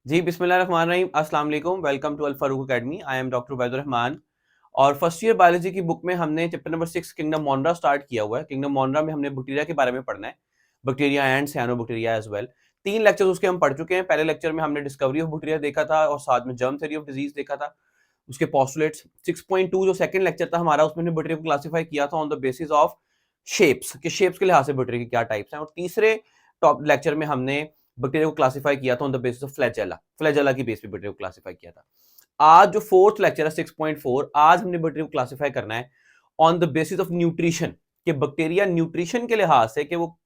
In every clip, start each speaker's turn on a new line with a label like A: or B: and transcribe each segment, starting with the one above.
A: जी, बिस्मिल्लाहिर्रहमानिर्रहीम, अस्सलाम वालेकुम, welcome to Al Farooq academy. I am doctor Ubaidur Rahman. और फर्स्ट ईयर बायोलॉजी की बुक में हमने chapter number 6 kingdom Monera start किया हुआ है। किंगडम मोंडा में हमने बैक्टीरिया के बारे में पढ़ना है, bacteria and cyanobacteria as well. 3 lectures उसके हम पढ़ चुके हैं। पहले लेक्चर में हमने डिस्कवरी ऑफ बैक्टीरिया देखा था और साथ में जर्म थ्योरी ऑफ डिजीज देखा था, उसके पोस्टुलेट्स। 6.2 जो सेकंड लेक्चर था हमारा, उसमें हमने बैक्टीरिया को क्लासिफाई किया था on the basis of shapes, कि शेप्स के लिहाज से बैक्टीरिया के क्या टाइप्स हैं। और तीसरे टॉप लेक्चर में हमने बैक्टीरिया को क्लासिफाई किया था on the basis of flagella, flagella की बेस पे बैक्टीरिया को क्लासिफाई किया था। आज जो फोर्थ लेक्चर है 6.4, आज हमने बैक्टीरिया को क्लासिफाई करना है on the basis of nutrition, कि बैक्टीरिया न्यूट्रिशन के लिहाज से, कि वो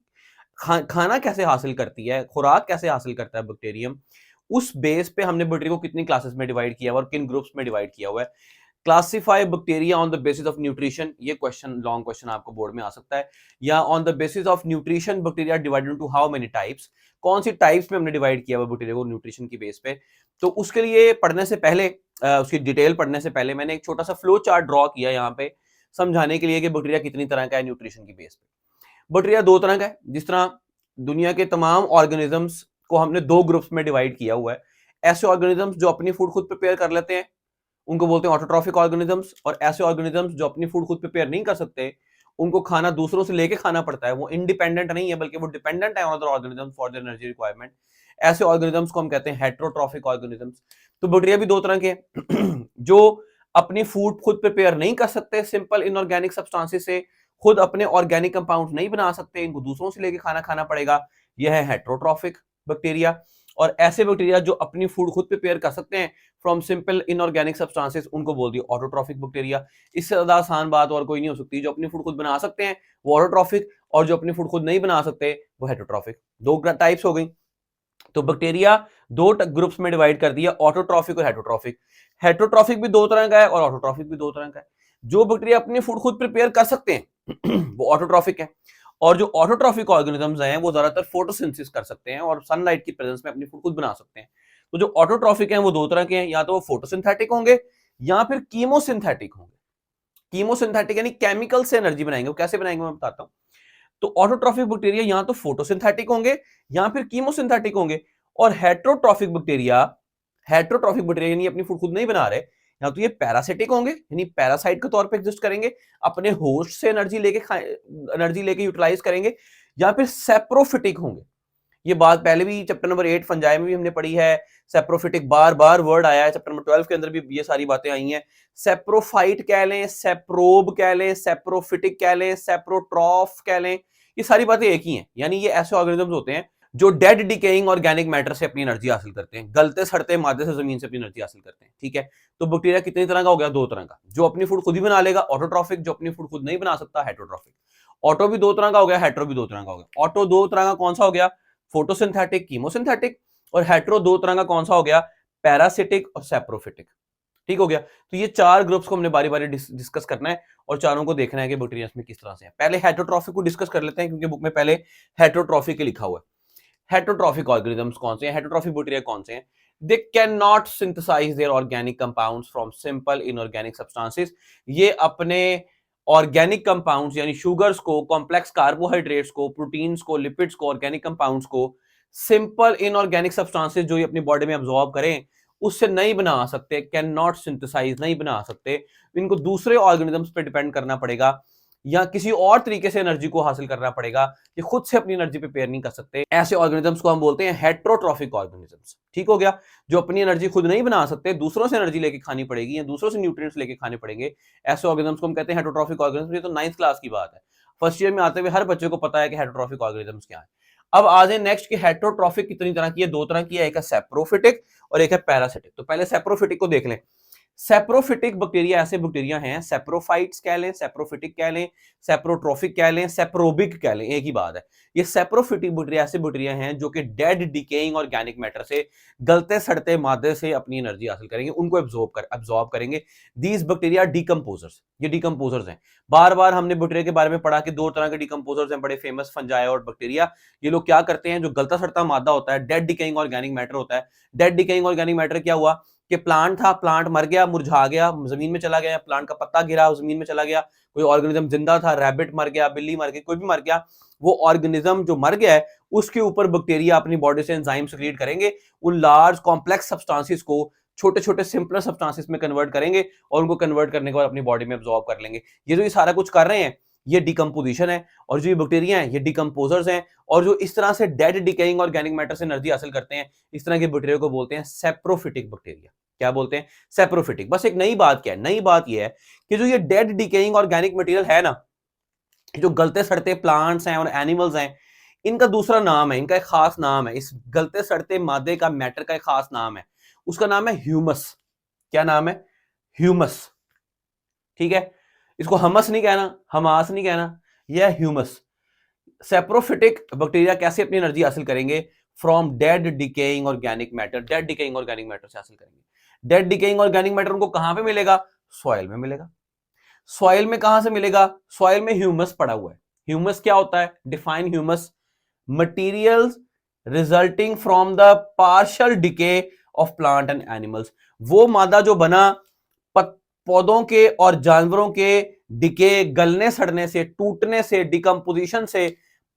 A: खाना कैसे हासिल करती है, खुराक कैसे हासिल करता है बैक्टीरियम, उस बेस पे हमने बैक्टीरिया को कितनी क्लासेस में डिवाइड किया हुआ और किन ग्रुप्स में डिवाइड किया हुआ है। Classify bacteria on the basis of nutrition, ये क्वेश्चन लॉन्ग क्वेश्चन आपको बोर्ड में आ सकता है। या on the basis of nutrition bacteria divided into how many types, कौन सी टाइप्स में हमने डिवाइड किया हुआ बैक्टीरिया को न्यूट्रिशन की बेस पे। तो उसके लिए पढ़ने से पहले, उसकी डिटेल पढ़ने से पहले मैंने एक छोटा सा फ्लो चार्ट ड्रॉ किया यहाँ पे समझाने के लिए कि बैक्टीरिया कितनी तरह का है न्यूट्रिशन की बेस पे। बैक्टीरिया दो तरह का है। जिस तरह दुनिया के तमाम ऑर्गेनिजम्स को हमने दो ग्रुप्स में डिवाइड किया हुआ है। ऐसे ऑर्गेनिजम्स जो अपनी फूड खुद प्रिपेयर कर लेते हैं, उनको बोलते हैं ऑटोट्रॉफिक ऑर्गेनिजम्स। और ऐसे ऑर्गेनिजम्स जो अपनी फूड खुद प्रिपेयर नहीं कर सकते, उनको खाना दूसरों से लेके खाना पड़ता है, वो इंडिपेंडेंट नहीं है बल्कि वो डिपेंडेंट है on other organisms for their energy requirement. ऐसे ऑर्गेनिजम्स को हम कहते हैं हेटेरोट्रॉफिक ऑर्गेनिजम्स। तो बैक्टीरिया भी दो तरह के हैं जो अपनी फूड खुद प्रिपेयर नहीं कर सकते सिंपल इनऑर्गेनिक सब्सटेंसेस से, खुद अपने ऑर्गेनिक कंपाउंड नहीं बना सकते, इनको दूसरों से लेके खाना खाना पड़ेगा, यह है हेटेरोट्रॉफिक बैक्टीरिया। और ऐसे बैक्टीरिया जो अपनी फूड खुद प्रिपेयर कर सकते हैं फ्रॉम सिंपल इनऑर्गेनिक सब्सटेंसेस, उनको बोल दिया ऑटोट्रॉफिक बैक्टीरिया। इससे ज्यादा आसान बात और कोई नहीं हो सकती। जो अपनी फूड खुद बना सकते हैं वो ऑटोट्रॉफिक, और जो अपनी फूड खुद नहीं बना सकते वो हेटेरोट्रॉफिक। दो टाइप्स हो गई। तो बैक्टीरिया दो ग्रुप्स में डिवाइड कर दिया, ऑटोट्रॉफिक और हेटेरोट्रॉफिक। हेटेरोट्रॉफिक भी दो तरह का है और ऑटोट्रॉफिक भी दो तरह का है। जो बैक्टीरिया अपनी फूड खुद प्रिपेयर कर सकते हैं वो ऑटोट्रॉफिक है, और जो ऑटोट्रॉफिक ऑर्गेनिजम्स हैं वो ज्यादातर फोटोसिंथेसिस कर सकते हैं और सनलाइट की प्रेजेंस में अपनी फूड खुद बना सकते हैं। तो जो ऑटोट्रॉफिक हैं वो दो तरह के हैं, या तो वो फोटोसिंथेटिक होंगे या फिर कीमोसिंथेटिक होंगे। कीमोसिंथेटिक यानी केमिकल से एनर्जी बनाएंगे। वो कैसे बनाएंगे मैं बताता हूं। तो ऑटोट्रॉफिक बैक्टीरिया या तो फोटोसिंथेटिक होंगे या फिर कीमोसिंथेटिक होंगे। और हेटेरोट्रॉफिक बैक्टीरिया यानी अपनी फूड खुद नहीं बना रहे, या तो ये पैरासिटिक होंगे यानी पैरासाइट के तौर पे एग्जिस्ट करेंगे, अपने होस्ट से एनर्जी लेके यूटिलाइज करेंगे, या फिर सेप्रोफिटिक होंगे। ये बात पहले भी चैप्टर नंबर 8 फंजाई में भी हमने पढ़ी है। सेप्रोफिटिक बार बार वर्ड आया है, चैप्टर नंबर 12 के अंदर भी ये सारी बातें आई हैं। सेप्रोफाइट कह लें, सेप्रोब कह लें, सेप्रोफिटिक कह लें, सेप्रोट्रॉफ कह लें, ये सारी बातें एक ही हैं। यानी ये ऐसे ऑर्गेनिजम्स होते हैं जो डेड डिकेइंग ऑर्गेनिक मैटर से अपनी एनर्जी हासिल करते हैं, गलते सड़ते मादे से जमीन से अपनी एनर्जी हासिल करते हैं। ठीक है। तो बैक्टीरिया कितनी तरह का हो गया? दो तरह का। जो अपनी फूड खुद ही बना लेगा ऑटोट्रॉफिक, जो अपनी फूड खुद नहीं बना सकता हेटेरोट्रॉफिक। ऑटो भी दो तरह का हो गया, हेटेरो भी दो तरह का हो गया। ऑटो दो तरह का कौन सा हो गया? Photosynthetic, chemosynthetic. और हेटेरो दो तरह का कौन सा हो गया? पैरासिटिक और सेप्रोफिटिक। ठीक हो गया। तो ये चार ग्रुप्स को हमने बारी बारी डिस्कस करना है और चारों को देखना है कि बैक्टीरिया में किस तरह से है। पहले हेटेरोट्रॉफिक को डिस्कस कर लेते हैं क्योंकि बुक में पहले हेटेरोट्रॉफिक लिखा हुआ है। हेटेरोट्रॉफिक ऑर्गेनिजम्स कौन से हैं? हेटेरोट्रॉफिक बैक्टीरिया कौन से हैं? They can not synthesise their organic compounds from simple inorganic substances. ये अपने ऑर्गेनिक कंपाउंड्स यानी शुगर्स को, कॉम्प्लेक्स कार्बोहाइड्रेट्स को, प्रोटीन्स को, लिपिड्स को, ऑर्गेनिक कंपाउंड्स को सिंपल इनऑर्गेनिक सब्सटेंसेस जो ये अपनी बॉडी में अब्सॉर्ब करें उससे नहीं बना सकते। कैन नॉट सिंथेसाइज, नहीं बना सकते। इनको दूसरे ऑर्गेनिजम्स पे डिपेंड करना पड़ेगा या किसी और तरीके से एनर्जी को हासिल करना पड़ेगा। ये खुद से अपनी एनर्जी प्रिपेयर नहीं कर सकते। ऐसे ऑर्गेनिजम्स को हम बोलते हैं हेटेरोट्रॉफिक ऑर्गेनिजम्स। ठीक हो गया। जो अपनी एनर्जी खुद नहीं बना सकते, दूसरों से एनर्जी लेके खानी पड़ेगी या दूसरों से न्यूट्रिएंट्स लेके खाने पड़ेंगे, ऐसे ऑर्गेनिजम्स को हम कहते हैं हेटेरोट्रॉफिक ऑर्गेनिजम्स। ये तो 9th क्लास की बात है। फर्स्ट ईयर में आते हुए हर बच्चे को पता है कि हेटेरोट्रॉफिक ऑर्गेनिजम्स क्या है। अब आ जाए नेक्स्ट की हेटेरोट्रॉफिक कितनी तरह की है? दो तरह की है, एक है सेप्रोफिटिक और एक है पैरासिटिक। तो पहले सेप्रोफिटिक को देख लें। सेप्रोफिटिक बैक्टीरिया ऐसे बैक्टीरिया हैं, सेप्रोफाइट्स कह लें, सेप्रोफिटिक कह लें, सेप्रोट्रॉफिक कह लें, सेप्रोबिक कह लें, एक ही बात है। ये सेप्रोफिटिक बैक्टीरिया ऐसे बैक्टीरिया हैं जो कि डेड डिकेइंग ऑर्गेनिक मैटर से, गलते सड़ते मादे से अपनी एनर्जी हासिल करेंगे, उनको एब्जॉर्ब करेंगे। दीज बैक्टीरिया डिकम्पोजर्स, ये डिकम्पोजर्स हैं। बार बार हमने बैक्टीरिया के बारे में पढ़ा कि दो तरह के डिकम्पोजर्स हैं बड़े फेमस, फंजाई और बैक्टीरिया। ये लोग क्या करते हैं? जो गलता सड़ता मादा होता है, डेड डिकेइंग ऑर्गेनिक मैटर होता है। डेड डिकेइंग ऑर्गेनिक मैटर क्या हुआ? कि प्लांट था, प्लांट मर गया, मुरझा गया, जमीन में चला गया, प्लांट का पत्ता गिरा, जमीन में चला गया, कोई ऑर्गेनिज्म जिंदा था, रैबिट मर गया, बिल्ली मर गई, कोई भी मर गया, वो ऑर्गेनिज्म जो मर गया है उसके ऊपर बैक्टीरिया अपनी बॉडी से एंजाइम सीक्रेट करेंगे, उन लार्ज कॉम्प्लेक्स सब्सटेंसेस को छोटे छोटे सिंपलर सब्सटेंसेस में कन्वर्ट करेंगे और उनको कन्वर्ट करने के बाद अपनी बॉडी में अब्सॉर्ब कर लेंगे। ये जो ये सारा कुछ कर रहे हैं ये डिकम्पोजिशन है, और जो ये बैक्टीरिया हैं ये डिकम्पोजर्स हैं, और जो इस तरह से डेड डिकेइंग ऑर्गेनिक मैटर से एनर्जी हासिल करते हैं, इस तरह के बैक्टीरिया को बोलते हैं सेप्रोफिटिक बैक्टीरिया। क्या बोलते हैं? सेप्रोफिटिक। बस एक नई बात क्या है? नई बात यह है कि जो ये डेड डिकेइंग ऑर्गेनिक मटेरियल है ना, जो गलते सड़ते प्लांट्स हैं और एनिमल्स हैं, इनका दूसरा नाम है, इनका एक खास नाम है, इस गलते सड़ते मादे का, मैटर का एक खास नाम है, उसका नाम है ह्यूमस। क्या नाम है? ह्यूमस। ठीक है, इसको हमस नहीं कहना, हमास नहीं कहना, यह ह्यूमस। सेप्रोफिटिक बैक्टीरिया कैसे अपनी एनर्जी हासिल करेंगे? From dead decaying organic matter. Dead decaying organic matter से हासिल करेंगे। डेड डिकेइंग ऑर्गेनिक मैटर उनको कहां पे मिलेगा? सॉइल में मिलेगा। सॉइल में कहां से मिलेगा? सॉइल में ह्यूमस पड़ा हुआ है। ह्यूमस क्या होता है? Define humus, materials resulting from the partial decay of plant and animals. वो मादा जो बना पौधों के और जानवरों के डिके, गलने सड़ने से, टूटने से, डिकम्पोजिशन से,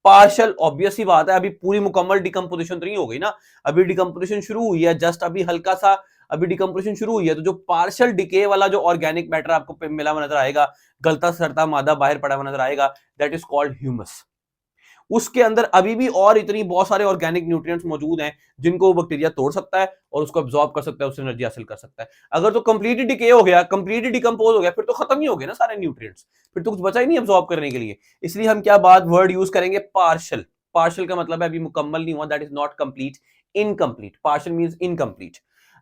A: पार्शियल, ऑब्वियस ही बात है, अभी पूरी मुकम्मल डिकम्पोजिशन तो नहीं हो गई ना, अभी डिकम्पोजिशन शुरू हुई है, जस्ट अभी हल्का सा अभी डिकम्पोजिशन शुरू हुई है। तो जो पार्शियल डिके वाला जो ऑर्गेनिक मैटर आपको मिला हुआ नजर आएगा, गलता सड़ता मादा बाहर पड़ा हुआ नजर आएगा, दैट इज कॉल्ड ह्यूमस। उसके अंदर अभी भी और इतनी बहुत सारे ऑर्गेनिक न्यूट्रिएंट्स मौजूद हैं जिनको वो बैक्टीरिया तोड़ सकता है और उसको अब्सॉर्ब कर सकता है, उससे एनर्जी हासिल कर सकता है। अगर तो कंप्लीटली डिके हो गया, कंप्लीटली डिकम्पोज हो गया, फिर तो खत्म ही हो गए ना सारे न्यूट्रिएंट्स, फिर तो कुछ बचा ही नहीं अब्सॉर्ब करने के लिए। इसलिए हम क्या बात वर्ड यूज करेंगे? पार्शियल। पार्शियल का मतलब है अभी मुकम्मल नहीं हुआ, that is not complete, incomplete. Partial means incomplete.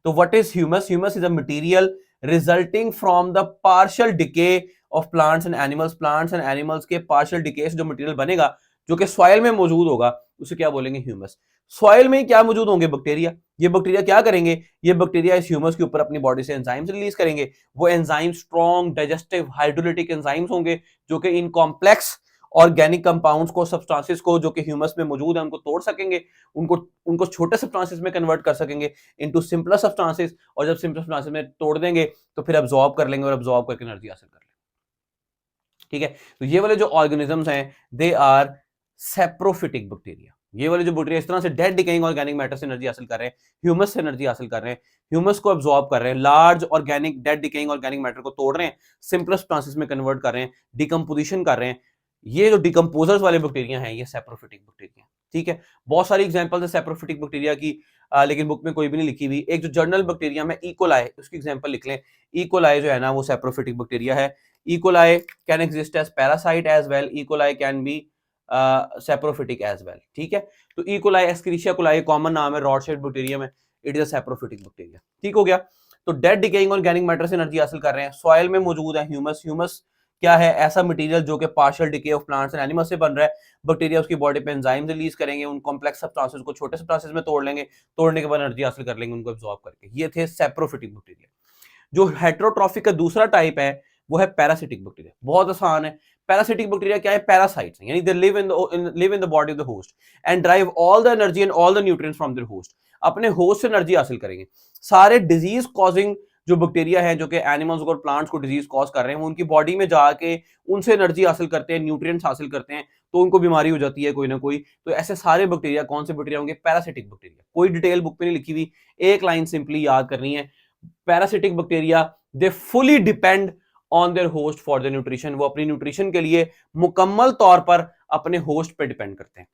A: तो what is humus? Humus is a material resulting from the partial decay of plants and animals. Plants and animals के पार्शियल डिके से जो मटेरियल बनेगा, जो कि सॉइल में मौजूद होगा, उसे क्या बोलेंगे? ह्यूमस। सॉइल में क्या मौजूद होंगे? बैक्टीरिया। ये बैक्टीरिया क्या करेंगे? ये बैक्टीरिया इस ह्यूमस के ऊपर अपनी बॉडी से एंजाइम्स रिलीज करेंगे। वो enzyme strong digestive hydrolytic enzymes होंगे जो कि इन कॉम्प्लेक्स ऑर्गेनिक कंपाउंड्स को, सब्सटेंसेस को जो कि ह्यूमस में मौजूद है, उनको तोड़ सकेंगे, उनको उनको छोटे सब्सटेंसेस में कन्वर्ट कर सकेंगे इनटू सिंपलर सब्सटेंसेस, और जब सिंपलर सब्सटेंसेस में तोड़ देंगे तो फिर अब्सॉर्ब कर लेंगे और अब्सॉर्ब करके एनर्जी हासिल कर लेंगे। ठीक है, तो ये वाले जो ऑर्गेनिजम्स हैं दे आर सेप्रोफिटिक बैक्टीरिया। ये वाले जो बैक्टीरिया इस तरह से डेड डिकेइंग ऑर्गेनिक मैटर से एनर्जी हासिल कर रहे हैं, ह्यूमस से एनर्जी हासिल कर रहे हैं, ह्यूमस को अब्सॉर्ब कर रहे हैं, large organic dead decaying organic matter को तोड़ रहे हैं, सिंपल सब्सटेंसेस में कन्वर्ट कर रहे हैं, डिकम्पोजिशन कर रहे हैं। ये जो डिकम्पोजर्स वाले बैक्टीरिया हैं ये सेप्रोफिटिक बैक्टीरिया। ठीक है, बहुत सारी एग्जांपल्स है सेप्रोफिटिक बैक्टीरिया की, लेकिन बुक में कोई भी नहीं लिखी हुई। एक जो जर्नल बैक्टीरिया में इकोलाई, उसकी एग्जांपल लिख लें। इकोलाई जो है ना वो सेप्रोफिटिक बैक्टीरिया है। E coli can exist as parasite as well, E coli can be saprophytic as well. ठीक है, तो इकोलाई, एस्क्रिशिया कोलाई कॉमन नाम है रॉड शेप बैक्टीरिया में, it is a saprophytic bacteria. ठीक हो गया। तो डेड डिकेइंग ऑर्गेनिक मैटर से एनर्जी हासिल कर रहे हैं, सॉइल में मौजूद है ह्यूमस। ह्यूमस क्या है? ऐसा मटेरियल जो कि partial decay of plants and animals से बन रहा है। बैक्टीरिया उसकी बॉडी पे एंजाइम रिलीज करेंगे, उन कॉम्प्लेक्स सब्सटेंसेस को छोटे सब्सटेंसेस में तोड़ लेंगे, तोड़ने के बाद एनर्जी हासिल कर लेंगे उनको अब्सॉर्ब करके। ये थे सेप्रोफिटिक बैक्टीरिया। जो हेटेरोट्रॉफिक का दूसरा टाइप है वो है पैरासिटिक बैक्टीरिया। बहुत आसान है। पैरासिटिक बैक्टीरिया क्या है? पैरासाइट्स, यानी they live in the body of the host and drive all the energy and all the nutrients from there host. अपने होस्ट से एनर्जी हासिल करेंगे। सारे डिजीज कॉजिंग जो बैक्टीरिया है जो कि एनिमल्स और प्लांट्स को डिजीज कॉज कर रहे हैं, वो उनकी बॉडी में जाके उनसे एनर्जी हासिल करते हैं, न्यूट्रिएंट्स हासिल करते हैं, तो उनको बीमारी हो जाती है कोई ना कोई। तो ऐसे सारे बैक्टीरिया कौन से बैक्टीरिया होंगे? Parasitic bacteria. कोई डिटेल बुक में नहीं लिखी हुई, एक लाइन सिंपली याद करनी है। Parasitic bacteria they fully depend on their host for their nutrition. वो अपनी न्यूट्रिशन के लिए मुकम्मल तौर पर अपने होस्ट पे डिपेंड करते हैं।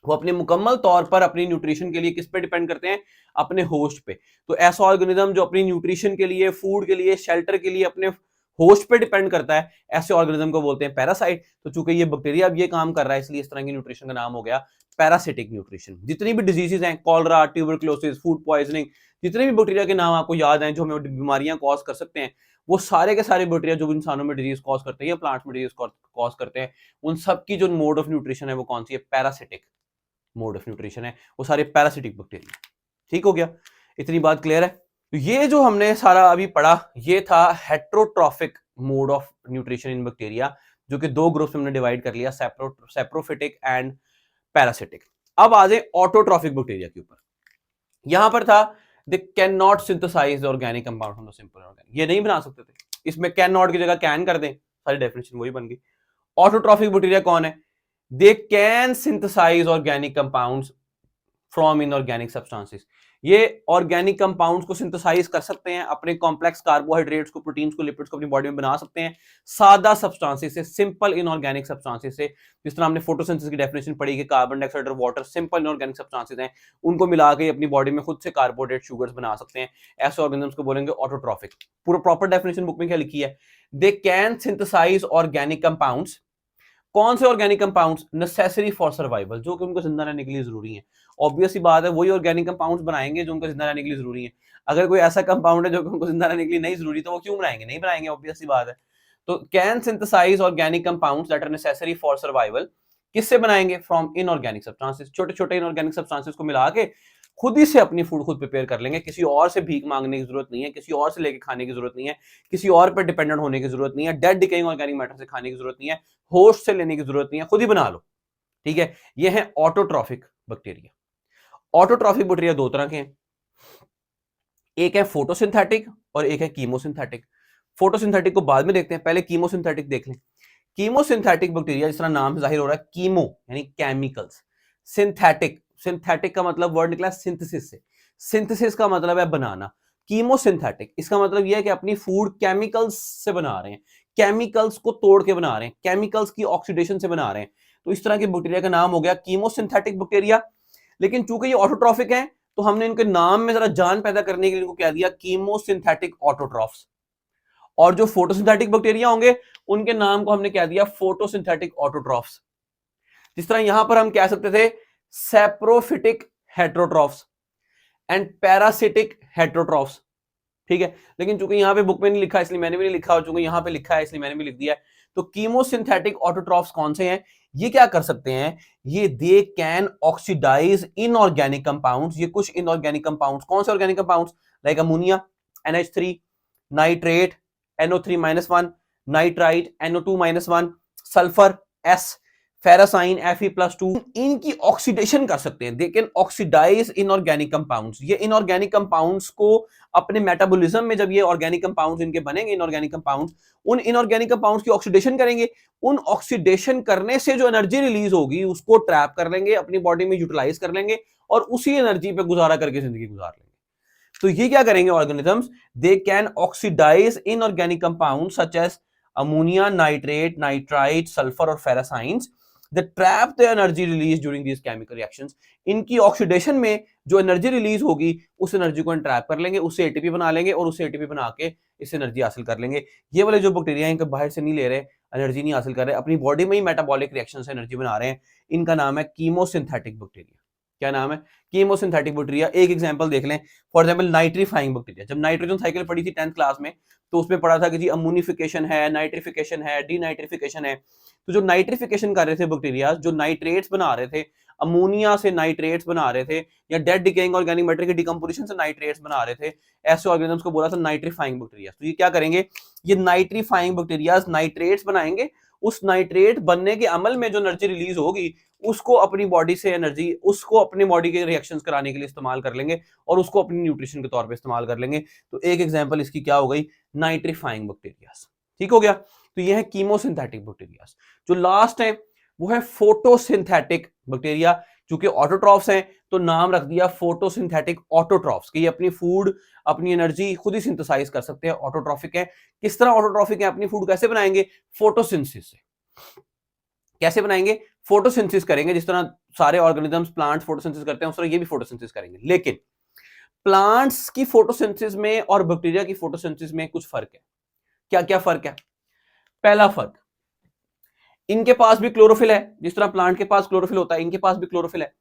A: वो अपने मुकम्मल तौर पर अपनी न्यूट्रिशन के लिए किस पे डिपेंड करते हैं? अपने होस्ट पे। तो ऐसा ऑर्गेनिज्म जो अपनी न्यूट्रिशन के लिए, फूड के लिए, शेल्टर के लिए अपने होस्ट पे डिपेंड करता है, ऐसे ऑर्गेनिज्म को बोलते हैं पैरासाइट। तो चूंकि ये बैक्टीरिया अब ये काम कर रहा है, इसलिए इस तरह की न्यूट्रिशन का नाम हो गया पैरासिटिक न्यूट्रिशन। जितनी भी डिजीजेज हैं, कॉलरा, ट्यूबरक्लोसिस, फूड पॉइजनिंग, जितने भी बैक्टीरिया के नाम आपको याद हैं जो हमें बीमारियां कॉज कर सकते हैं, वो सारे के सारे बैक्टीरिया जो इंसानों में डिजीज कॉज करते हैं या प्लांट्स में डिजीज कॉज करते हैं, उन सबकी जो मोड ऑफ न्यूट्रिशन है वो कौन सी है? पैरासिटिक मोड ऑफ न्यूट्रिशन है, वो सारे पैरासिटिक बैक्टीरिया। ठीक हो गया, इतनी बात क्लियर है। तो ये जो हमने सारा अभी पढ़ा ये था heterotrophic mode of nutrition in bacteria, जो कि दो ग्रुप्स में हमने डिवाइड कर लिया, सेप्रोफिटिक एंड पैरासिटिक। अब आ जाए ऑटोट्रॉफिक बैक्टीरिया के ऊपर। यहां पर था दे can not synthesise the organic compound from the simple organic, ये नहीं बना सकते थे, इसमें कैन नॉट की जगह कैन कर दें, सारी डेफिनेशन वही बन गई। ऑटोट्रॉफिक बैक्टीरिया कौन है? They can synthesise organic compounds from inorganic substances, ये ऑर्गेनिक कंपाउंड्स को सिंथेसाइज कर सकते हैं, अपने कॉम्प्लेक्स कार्बोहाइड्रेट्स को, प्रोटीन्स को, लिपिड्स को अपनी बॉडी में बना सकते हैं सादा सब्सटेंसेस से, सिंपल इनऑर्गेनिक सब्सटेंसेस से। जिस तरह हमने फोटोसिंथेसिस की डेफिनेशन पढ़ी कि कार्बन डाइऑक्साइड और वाटर सिंपल इनऑर्गेनिक सब्सटेंसेस हैं, उनको मिला के अपनी बॉडी में खुद से कार्बोहाइड्रेट शुगर्स बना सकते हैं, ऐसे ऑर्गेनिजम्स को बोलेंगे ऑटोट्रॉफिक। पूरा प्रॉपर डेफिनेशन बुक में क्या लिखी है? They can synthesise organic compounds, कौन से organic compounds? Necessary for survival, जो कि उनको जिंदा रहने के लिए जरूरी है। ऑब्वियस सी बात है, वही ऑर्गेनिक कंपाउंड्स बनाएंगे जो उनको जिंदा रहने के लिए जरूरी है। अगर कोई ऐसा कंपाउंड है जो उनको जिंदा रहने के लिए नहीं जरूरी, तो वो क्यों बनाएंगे? नहीं बनाएंगे, ऑब्वियस सी बात है। तो can synthesise organic compounds that are necessary for survival, किससे बनाएंगे? फ्रॉम इनऑर्गेनिक सब्सटेंसेस, छोटे छोटे इनऑर्गेनिक सब्सटेंसेस को मिला के खुद ही से अपनी फूड खुद प्रिपेयर कर लेंगे, किसी और से भीख मांगने की जरूरत नहीं है, किसी और से लेके खाने की जरूरत नहीं है, किसी और पर डिपेंडेंट होने की जरूरत नहीं है, डेड डिकेइंग ऑर्गेनिक मैटर से खाने की जरूरत नहीं है, होस्ट से लेने की जरूरत नहीं है, खुद ही बना लो। ठीक है, ये है ऑटोट्रॉफिक बैक्टीरिया। ऑटोट्रॉफिक बैक्टीरिया दो तरह के हैं, एक है फोटोसिंथेटिक और एक है कीमोसिंथेटिक। फोटोसिंथेटिक को बाद में देखते हैं, पहले कीमोसिंथेटिक देख लें। कीमोसिंथेटिक बैक्टीरिया, जिस तरह नाम से जाहिर हो रहा है, कीमो यानी केमिकल्स, सिंथेटिक, सिंथेटिक का मतलब वर्ड निकला सिंथेसिस से, सिंथेसिस का मतलब है बनाना। कीमोसिंथेटिक, इसका मतलब यह है कि अपनी फूड केमिकल्स से बना रहे हैं, केमिकल्स को तोड़ के बना रहे हैं, केमिकल्स की ऑक्सीडेशन से बना रहे हैं। तो इस तरह के बैक्टीरिया का नाम हो गया कीमोसिंथेटिक बैक्टीरिया। लेकिन चूंकि ये ऑटोट्रॉफिक है, तो हमने इनके नाम में जरा जान पैदा करने के लिए इनको क्या दिया? Chemosynthetic autotrophs. और जो फोटोसिंथेटिक बैक्टीरिया होंगे, उनके नाम को हमने क्या दिया? Photosynthetic autotrophs. जिस तरह यहां पर हम कह सकते थे saprophytic heterotrophs and parasitic heterotrophs. ठीक है, लेकिन चूंकि यहां पे बुक में नहीं लिखा इसलिए मैंने भी नहीं लिखा, और चूंकि यहां पे लिखा है इसलिए मैंने भी लिख दिया है। तो कीमोसिंथेटिक ऑटोट्रॉफ्स कौन से हैं? ये क्या कर सकते हैं? ये they can oxidise inorganic compounds, ये कुछ इनऑर्गेनिक कंपाउंड्स, कौन से organic compounds? Like ammonia NH3, nitrate NO3-1, nitrite NO2-1, sulphur S, फेरासाइन Fe+2, इनकी ऑक्सीडेशन कर सकते हैं। They can oxidise inorganic compounds, ये इनऑर्गेनिक कंपाउंड्स को अपने मेटाबॉलिज्म में, जब ये ऑर्गेनिक कंपाउंड्स इनके बनेंगे, इनऑर्गेनिक कंपाउंड्स, उन इनऑर्गेनिक कंपाउंड्स की ऑक्सीडेशन करेंगे। उन ऑक्सीडेशन करने से जो एनर्जी रिलीज होगी उसको ट्रैप कर लेंगे, अपनी बॉडी में यूटिलाइज कर लेंगे और उसी एनर्जी पे गुजारा करके जिंदगी गुजार लेंगे। तो ये क्या करेंगे organisms? They can oxidise inorganic compound such as ammonia, nitrate, nitrite, sulphur और ferrous ions, the trap the energy release during these chemical reactions. इनकी ऑक्सीडेशन में जो एनर्जी रिलीज होगी उस एनर्जी को ट्रैप कर लेंगे, उससे एटीपी बना लेंगे और उससे एटीपी बना के इससे एनर्जी हासिल कर लेंगे। ये वाले जो बैक्टीरिया इनके बाहर से नहीं ले रहे, एनर्जी नहीं हासिल कर रहे, अपनी बॉडी में ही मेटाबॉलिक रिएक्शन से एनर्जी बना रहे हैं, इनका नाम है कीमोसिंथेटिक बैक्टीरिया। क्या नाम है? Chemosynthetic bacteria. एक एग्जांपल देख लें, फॉर एग्जांपल नाइट्रीफाइंग बैक्टीरिया। जब नाइट्रोजन साइकिल पढ़ी थी 10th क्लास में, तो उसमें पढ़ा था कि जी अमोनिफिकेशन है, नाइट्रिफिकेशन है, डीनाइट्रिफिकेशन है। तो जो नाइट्रिफिकेशन कर रहे थे बैक्टीरिया, जो नाइट्रेट्स बना रहे थे, अमोनिया से नाइट्रेट्स बना रहे थे, या डेड डिकेइंग ऑर्गेनिक मैटर की डिकम्पोजिशन से नाइट्रेट्स बना रहे थे, ऐसे ऑर्गेनिजम्स को बोला था नाइट्रीफाइंग बैक्टीरिया। तो ये क्या करेंगे? ये नाइट्रीफाइंग बैक्टीरिया नाइट्रेट्स बनाएंगे, उस नाइट्रेट बनने के अमल में जो एनर्जी रिलीज होगी उसको अपनी बॉडी से एनर्जी, उसको अपनी बॉडी के रिएक्शंस कराने के लिए इस्तेमाल कर लेंगे और उसको अपनी न्यूट्रिशन के तौर पे इस्तेमाल कर लेंगे। तो एक एग्जांपल इसकी क्या हो गई? Nitrifying bacterias. ठीक हो गया। तो ये है कीमोसिंथेटिक बैक्टीरियाज। जो लास्ट है वो है फोटोसिंथेटिक बैक्टीरिया। चूंकि ऑटोट्रॉफ्स हैं तो नाम रख दिया फोटोसिंथेटिक ऑटोट्रॉफ्स, कि ये अपनी फूड, अपनी एनर्जी खुद ही सिंथेसाइज कर सकते हैं, ऑटोट्रॉफिक है। किस तरह ऑटोट्रॉफिक है? अपनी फूड कैसे बनाएंगे? फोटोसिंथेसिस से। कैसे बनाएंगे? फोटोसिंथेसिस करेंगे। जिस तरह सारे ऑर्गेनिजम्स, प्लांट्स फोटोसिंथेसिस करते हैं, उस तरह ये भी फोटोसिंथेसिस करेंगे। लेकिन प्लांट्स की फोटोसिंथेसिस में और बैक्टीरिया की फोटोसिंथेसिस में कुछ फर्क है। क्या क्या फर्क है? पहला फर्क, इनके पास भी क्लोरोफिल है, जिस तरह प्लांट के पास क्लोरोफिल होता है, इनके पास भी क्लोरोफिल है।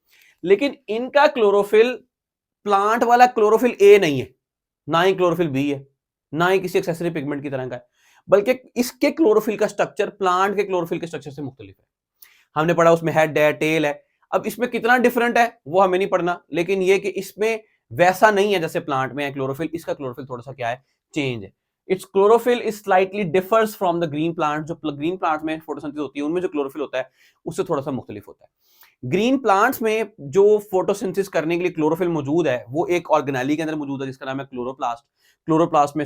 A: लेकिन इनका क्लोरोफिल प्लांट वाला क्लोरोफिल ए नहीं है, ना ही क्लोरोफिल बी है, ना ही किसी एक्सेसरी पिगमेंट की तरह का है, बल्कि इसके क्लोरोफिल का स्ट्रक्चर प्लांट के क्लोरोफिल के स्ट्रक्चर से मुख्तलिफ है। हमने पढ़ा उसमें हेड है, टेल है। अब इसमें कितना डिफरेंट है वो हमें नहीं पढ़ना, लेकिन ये कि इसमें वैसा नहीं है जैसे प्लांट में है क्लोरोफिल। इसका क्लोरोफिल थोड़ा सा क्या है? चेंज है। It's chlorophyll is slightly differs from the green plant. जो ग्रीन प्लांट में फोटोसिंथेसिस होती है उनमें जो क्लोरोफिल होता है उससे थोड़ा सा मुख्तलिफ होता है। ग्रीन प्लांट्स में जो फोटोसिंथेसिस करने के लिए क्लोरोफिल मौजूद है वो एक ऑर्गेनेली के अंदर मौजूद है जिसका नाम है क्लोरोप्लास्ट। क्लोरोप्लास्ट में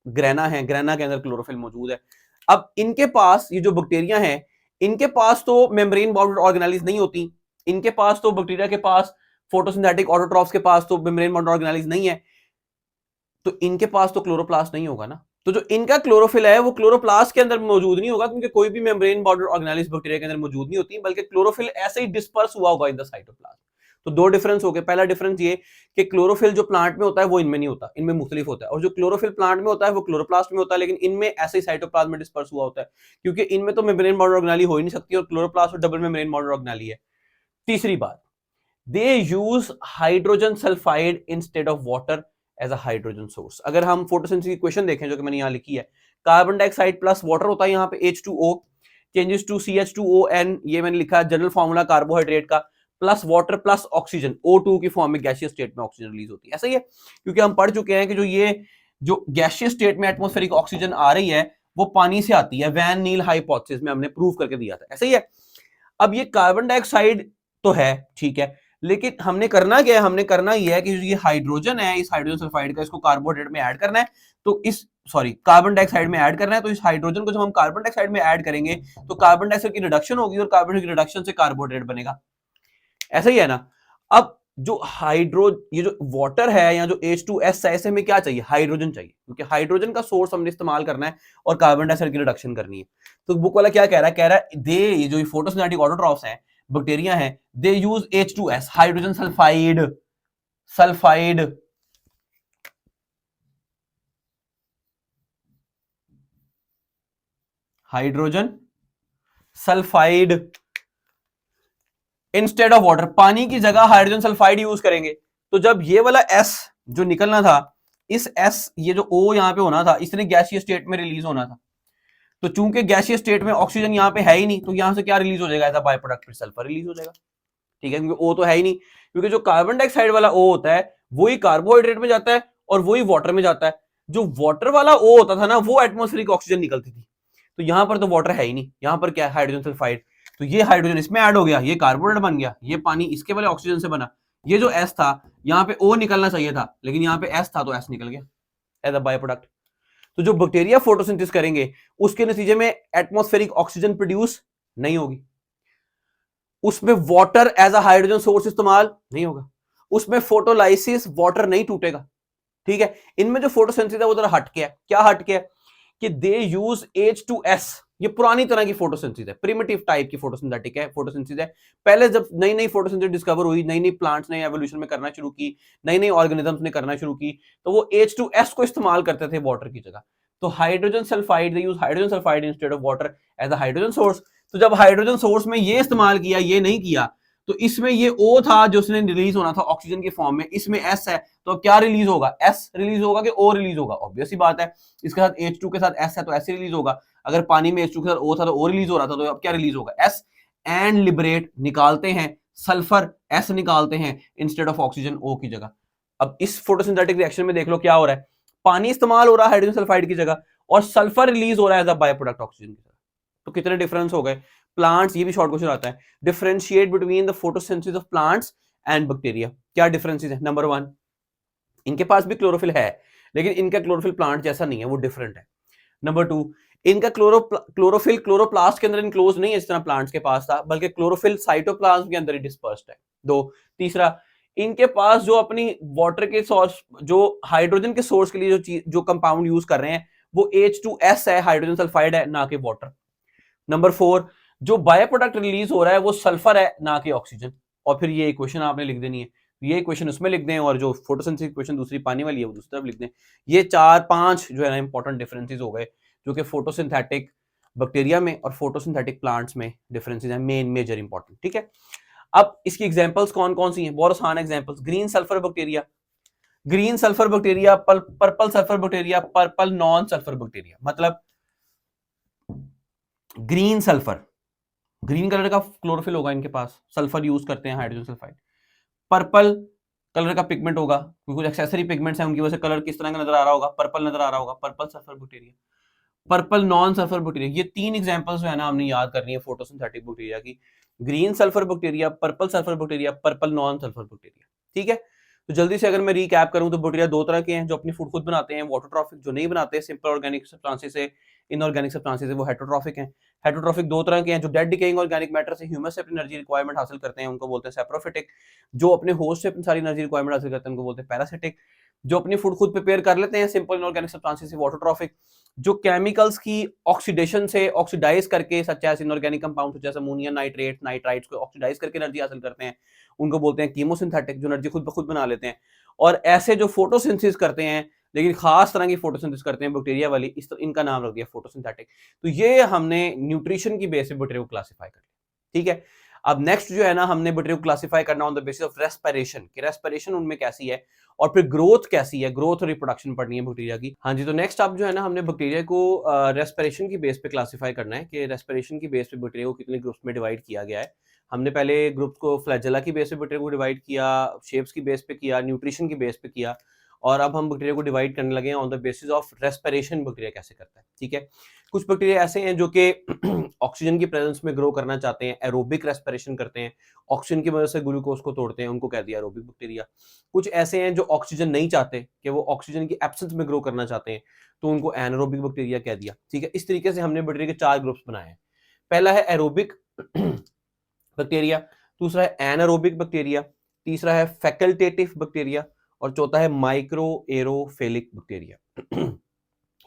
A: ग्रेना है, ग्रेना के अंदर क्लोरोफिल मौजूद है। अब इनके पास ये जो बैक्टीरिया हैं, इनके पास तो मेम्ब्रेन बाउंडेड ऑर्गेनेलीज नहीं होती, इनके पास तो बैक्टीरिया के पास फोटोसिंथेटिक ऑटोट्रॉफ्स के पास तो मेम्ब्रेन बाउंडेड ऑर्गेनेलीज नहीं है, तो इनके पास तो क्लोरोप्लास्ट नहीं होगा ना। तो जो इनका क्लोरोफिल है वो क्लोरोप्लास्ट के अंदर मौजूद नहीं होगा, क्योंकि कोई भी मेम्ब्रेन बाउंडेड ऑर्गेनेलीज बैक्टीरिया के अंदर मौजूद नहीं होती, बल्कि क्लोरोफिल ऐसे ही डिस्पर्स हुआ होगा इन द साइटोप्लाज्म। तो दो डिफरेंस हो गए। पहला डिफरेंस ये कि क्लोरोफिल जो प्लांट में होता है वो इनमें नहीं होता, इनमें मुख्तलिफ होता है, और जो क्लोरोफिल प्लांट में होता है वो क्लोरोप्लास्ट में होता है, लेकिन इनमें ऐसे ही साइटोप्लाज्म में डिस्पर्स हुआ होता है, क्योंकि इनमें तो मेम्ब्रेन बाउंडेड ऑर्गेनेली हो ही नहीं सकती और क्लोरोप्लास्ट और डबल मेम्ब्रेन बाउंडेड ऑर्गेनेली है। तीसरी बात, they use hydrogen sulphide instead of water as a hydrogen source. अगर हम फोटोसिंथेसिस की इक्वेशन देखें जो कि मैंने यहां लिखी है, कार्बन डाइऑक्साइड प्लस वाटर होता है यहाँ पे H2O चेंजेस टू CH2ON, ये मैंने लिखा है जनरल फॉर्मूला कार्बोहाइड्रेट का, plus water plus oxygen O2 की फॉर्म में गैसियस स्टेट में ऑक्सीजन रिलीज होती है। ऐसा ही है, क्योंकि हम पढ़ चुके हैं कि जो गैसियस स्टेट में एटमॉस्फेरिक ऑक्सीजन आ रही है वो पानी से आती है, वैन नील हाइपोथेसिस में हमने प्रूव करके दिया था। ऐसा ही है। अब ये कार्बन डाइऑक्साइड तो है, ठीक है, लेकिन हमने करना क्या है, हमने करना यह है कि ये हाइड्रोजन है, इस हाइड्रोजन सल्फाइड का इसको कार्बोहाइड्रेट में ऐड करना है, तो इस कार्बन डाइऑक्साइड में ऐड करना है, तो इस हाइड्रोजन को जब हम कार्बन डाइऑक्साइड में ऐड करेंगे तो कार्बन डाइऑक्साइड की रिडक्शन होगी और कार्बन की रिडक्शन से कार्बोहाइड्रेट बनेगा। ऐसा ही है ना। अब जो ये जो वाटर है या जो H2S है, ऐसे में क्या चाहिए, हाइड्रोजन चाहिए, क्योंकि हाइड्रोजन का सोर्स हमने इस्तेमाल करना है और कार्बन डाइऑक्साइड की रिडक्शन करनी है। तो बुक वाला क्या कह रहा है, ये जो फोटोसिंथेटिक ऑटोट्रॉफ्स हैं, बैक्टीरिया हैं, they use H2S hydrogen sulphide hydrogen sulphide instead of water, पानी की जगह हाइड्रोजन सल्फाइड यूज करेंगे। तो जब ये वाला S जो निकलना था, इस S ये जो O यहां पे होना था, इसने गैसीय स्टेट में रिलीज होना था, तो चूंकि गैसीय स्टेट में ऑक्सीजन यहां पे है ही नहीं, तो यहां से क्या रिलीज हो जाएगा, as a by product sulphur release हो जाएगा। ठीक है, क्योंकि O तो है ही नहीं, क्योंकि जो कार्बन डाइऑक्साइड वाला O होता है वही कार्बोहाइड्रेट में जाता है और वही वाटर में जाता है। जो वाटर वाला O होता था ना, वो एटमॉस्फेरिक ऑक्सीजन निकलती थी, तो यहां पर तो वाटर है ही नहीं, यहां पर क्या है, हाइड्रोजन सल्फाइड। तो ये हाइड्रोजन इसमें ऐड हो गया, ये कार्बोहाइड्रेट बन गया, ये पानी इसके वाले ऑक्सीजन से बना। ये जो S था, यहाँ पे O निकलना चाहिए था, लेकिन यहाँ पे S था तो S निकल गया एज अ बाय प्रोडक्ट। तो जो बैक्टीरिया फोटोसिंथेसिस करेंगे उसके नतीजे में एटमॉस्फेरिक ऑक्सीजन प्रोड्यूस नहीं होगी, उसमें water as a hydrogen source इस्तेमाल नहीं होगा, उसमें फोटोलाइसिस वाटर नहीं टूटेगा। ठीक है, इनमें जो फोटोसिंथेसिस है वो जरा हट के है। क्या हट के है कि दे यूज H2S, ये पुरानी तरह की फोटोसिंथेसिस है, प्रिमिटिव टाइप की फोटोसिंथेटिक है, फोटोसिंथेसिस है। पहले जब नई नई फोटोसिंथेसिस डिस्कवर हुई, नई नई प्लांट्स ने एवोल्यूशन में करना शुरू की, नई नई ऑर्गेनिजम्स ने करना शुरू की, तो वो H2S को इस्तेमाल करते थे वाटर की जगह। तो hydrogen sulphide, they use hydrogen sulphide instead of water as a hydrogen source. तो जब हाइड्रोजन सोर्स में ये इस्तेमाल किया, ये नहीं किया, तो इसमें ये O था जो उसने रिलीज होना था ऑक्सीजन की फॉर्म में, इसमें S है, तो क्या रिलीज होगा, S रिलीज होगा कि O रिलीज होगा, ऑब्वियस ही बात है। इसके साथ H2 के साथ S है तो S रिलीज होगा, अगर पानी में H2 के साथ O था तो O रिलीज हो रहा था, तो अब क्या रिलीज होगा, S, एंड लिबरेट निकालते हैं सल्फर, S निकालते हैं इंस्टेड ऑफ ऑक्सीजन O की जगह। अब इस फोटोसिंथेटिक रिएक्शन में देख लो क्या हो रहा है, पानी इस्तेमाल हो रहा है हाइड्रोजन सल्फाइड की जगह और सल्फर रिलीज हो रहा है as a by product oxygen की जगह। तो कितने डिफरेंस हो गए। प्लांट्स, ये भी शॉर्ट क्वेश्चन आता है, differentiate between the photosynthesis of plants and bacteria. क्या डिफरेंसेस है, नंबर 1, इनके पास भी क्लोरोफिल है, लेकिन इनका क्लोरोफिल प्लांट जैसा नहीं है, वो डिफरेंट है। नंबर 2, इनका क्लोरोफिल क्लोरोप्लास्ट के अंदर इनक्लोज नहीं है जिस तरह प्लांट्स के पास था, बल्कि क्लोरोफिल साइटोप्लाज्म के अंदर ही डिस्पर्स्ड है। 2, तीसरा, इनके पास जो अपनी वाटर के सोर्स, जो हाइड्रोजन के सोर्स के लिए जो कंपाउंड यूज कर रहे हैं वो H2S है, हाइड्रोजन सल्फाइड है, ना कि वाटर। नंबर 4, जो बाय प्रोडक्ट रिलीज हो रहा है वो सल्फर है, ना कि ऑक्सीजन। और फिर ये इक्वेशन आपने लिख देनी है, ये इक्वेशन उसमें लिख दें और जो फोटोसिंथेसिस इक्वेशन दूसरी पानी वाली है वो दूसरी तरफ लिख दें। ये 4-5 जो है ना इंपॉर्टेंट डिफरेंसेस हो गए, जो कि फोटोसिंथेटिक बैक्टीरिया में और फोटोसिंथेटिक प्लांट्स में डिफरेंसेस हैं, मेन मेजर इंपॉर्टेंट। ठीक है, अब इसकी एग्जांपल्स कौन कौन सी हैं, बहुत आसान examples. Green sulphur bacteria, green sulphur bacteria, purple sulphur bacteria, purple non sulphur bacteria. मतलब ग्रीन सल्फर, ग्रीन कलर का क्लोरोफिल होगा इनके पास, सल्फर यूज करते हैं हाइड्रोजन सल्फाइड। पर्पल कलर का पिगमेंट होगा, कुछ एक्सेसरी पिगमेंट्स हैं उनकी वजह से कलर किस तरह का नजर आ रहा होगा, पर्पल नजर आ रहा होगा, purple sulphur bacteria. Purple non sulphur bacteria, ये 3 एग्जांपल्स जो है ना हमने याद करनी है फोटोसिंथेटिक बैक्टीरिया की, green sulphur bacteria, purple sulphur bacteria, purple non sulphur bacteria. ठीक है, तो जल्दी से अगर मैं रिकैप करूं तो बैक्टीरिया दो तरह के हैं, जो अपनी फूड खुद बनाते हैं, ऑटोट्रॉफिक, जो नहीं बनाते, सिंपल ऑर्गेनिक सब्सटेंसेस से, इनऑर्गेनिक सब्सटेंसेस से, वो हेटरोट्रॉफिक हैं। हेटरोट्रॉफिक दो तरह के हैं, जो डेड डिकेइंग ऑर्गेनिक मैटर से ह्यूमस से अपनी एनर्जी रिक्वायरमेंट हासिल करते हैं, उनको बोलते हैं सैप्रोफिटिक। जो अपने होस्ट से अपनी सारी एनर्जी रिक्वायरमेंट हासिल करते हैं, उनको बोलते हैं पैरासिटिक। जो अपनी फूड खुद प्रिपेयर कर लेते हैं सिंपल इनऑर्गेनिक सब्सटेंसेस से, ऑटोट्रॉफिक। जो केमिकल्स की ऑक्सीडेशन से ऑक्सीडाइज करके, सच एज इनऑर्गेनिक कंपाउंड जैसे अमोनिया नाइट्रेट, नाइट्राइट्स को ऑक्सीडाइज करके एनर्जी हासिल करते हैं, उनको बोलते हैं कीमोसिंथेटिक, जो एनर्जी खुद ब खुद बना लेते हैं। और ऐसे जो फोटोसिंथेसिस करते हैं, लेकिन खास तरह की फोटोसिंथेसिस करते हैं बैक्टीरिया वाली, इनका नाम रख दिया फोटोसिंथेटिक। तो ये हमने न्यूट्रिशन की बेस पे बैक्टीरिया को क्लासिफाई कर लिया। ठीक है, अब नेक्स्ट जो है ना, हमने बैक्टीरिया को क्लासिफाई करना on the basis of respiration, कि रेस्पिरेशन उनमें कैसी है, और फिर ग्रोथ कैसी है, ग्रोथ और रिप्रोडक्शन पढ़नी है बैक्टीरिया की। हाँ जी, तो नेक्स्ट अब जो है ना, हमने बैक्टीरिया को रेस्पिरेशन की बेस पे क्लासिफाई करना है, कि रेस्पिरेशन की बेस पे बैक्टीरिया को कितने ग्रुप्स में डिवाइड किया गया है। हमने पहले ग्रुप्स को फ्लैजेला की बेस पे बैक्टीरिया को डिवाइड किया, शेप्स की बेस पे किया, न्यूट्रिशन की बेस पे किया, और अब हम बैक्टीरिया को डिवाइड करने लगे हैं on the basis of respiration, bacteria कैसे करता है। ठीक है, कुछ बैक्टीरिया ऐसे हैं जो कि ऑक्सीजन की प्रेजेंस में ग्रो करना चाहते हैं, एरोबिक रेस्पिरेशन करते हैं, ऑक्सीजन की वजह से ग्लूकोज को तोड़ते हैं, उनको कह दिया एरोबिक बैक्टीरिया। कुछ ऐसे हैं जो ऑक्सीजन नहीं चाहते, कि वो ऑक्सीजन की एब्सेंस में ग्रो करना चाहते हैं, तो उनको एनारोबिक बैक्टीरिया कह दिया। ठीक है, इस तरीके से हमने बैक्टीरिया के 4 ग्रुप्स बनाए हैं। पहला है एरोबिक बैक्टीरिया, दूसरा है एनारोबिक बैक्टीरिया, तीसरा है फैकल्टेटिव बैक्टीरिया, और चौथा है माइक्रो एरोफिलिक बैक्टीरिया।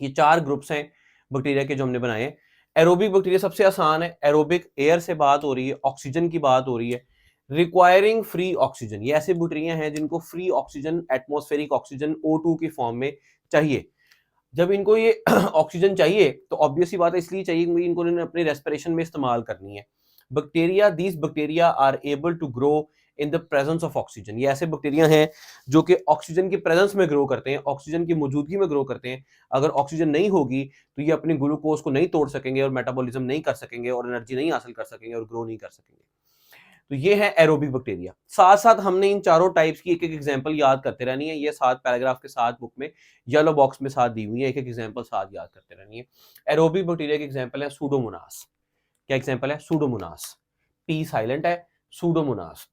A: ये 4 ग्रुप्स हैं बैक्टीरिया के जो हमने बनाए हैं। एरोबिक बैक्टीरिया सबसे आसान है, एरोबिक एयर से बात हो रही है, ऑक्सीजन की बात हो रही है, रिक्वायरिंग फ्री ऑक्सीजन। ये ऐसे बैक्टीरिया हैं जिनको free oxygen, atmospheric oxygen O2 की फॉर्म में चाहिए। जब इनको ये ऑक्सीजन चाहिए तो ऑब्वियस सी बात है, इसलिए चाहिए क्योंकि इनको अपने रेस्पिरेशन में इस्तेमाल करनी है। Bacteria are able to grow in the presence of oxygen. ये ऐसे बैक्टीरिया हैं जो कि ऑक्सीजन की प्रेजेंस में ग्रो करते हैं, ऑक्सीजन की मौजूदगी में ग्रो करते हैं। अगर ऑक्सीजन नहीं होगी तो ये अपने ग्लूकोज को नहीं तोड़ सकेंगे, और मेटाबॉलिज्म नहीं कर सकेंगे, और एनर्जी नहीं हासिल कर सकेंगे, और ग्रो नहीं कर सकेंगे। तो ये है एरोबिक बैक्टीरिया। साथ साथ हमने इन चारों टाइप्स की एक एक एग्जांपल याद करते रहनी है। ये 7 पैराग्राफ के साथ बुक में येलो बॉक्स में साथ दी हुई है, एक एक एग्जांपल साथ याद करते रहनी है। एरोबिक बैक्टीरिया के एग्जांपल है सूडोमोनास। क्या एग्जांपल है? सूडोमोनास। पी साइलेंट है, सूडोमोनास।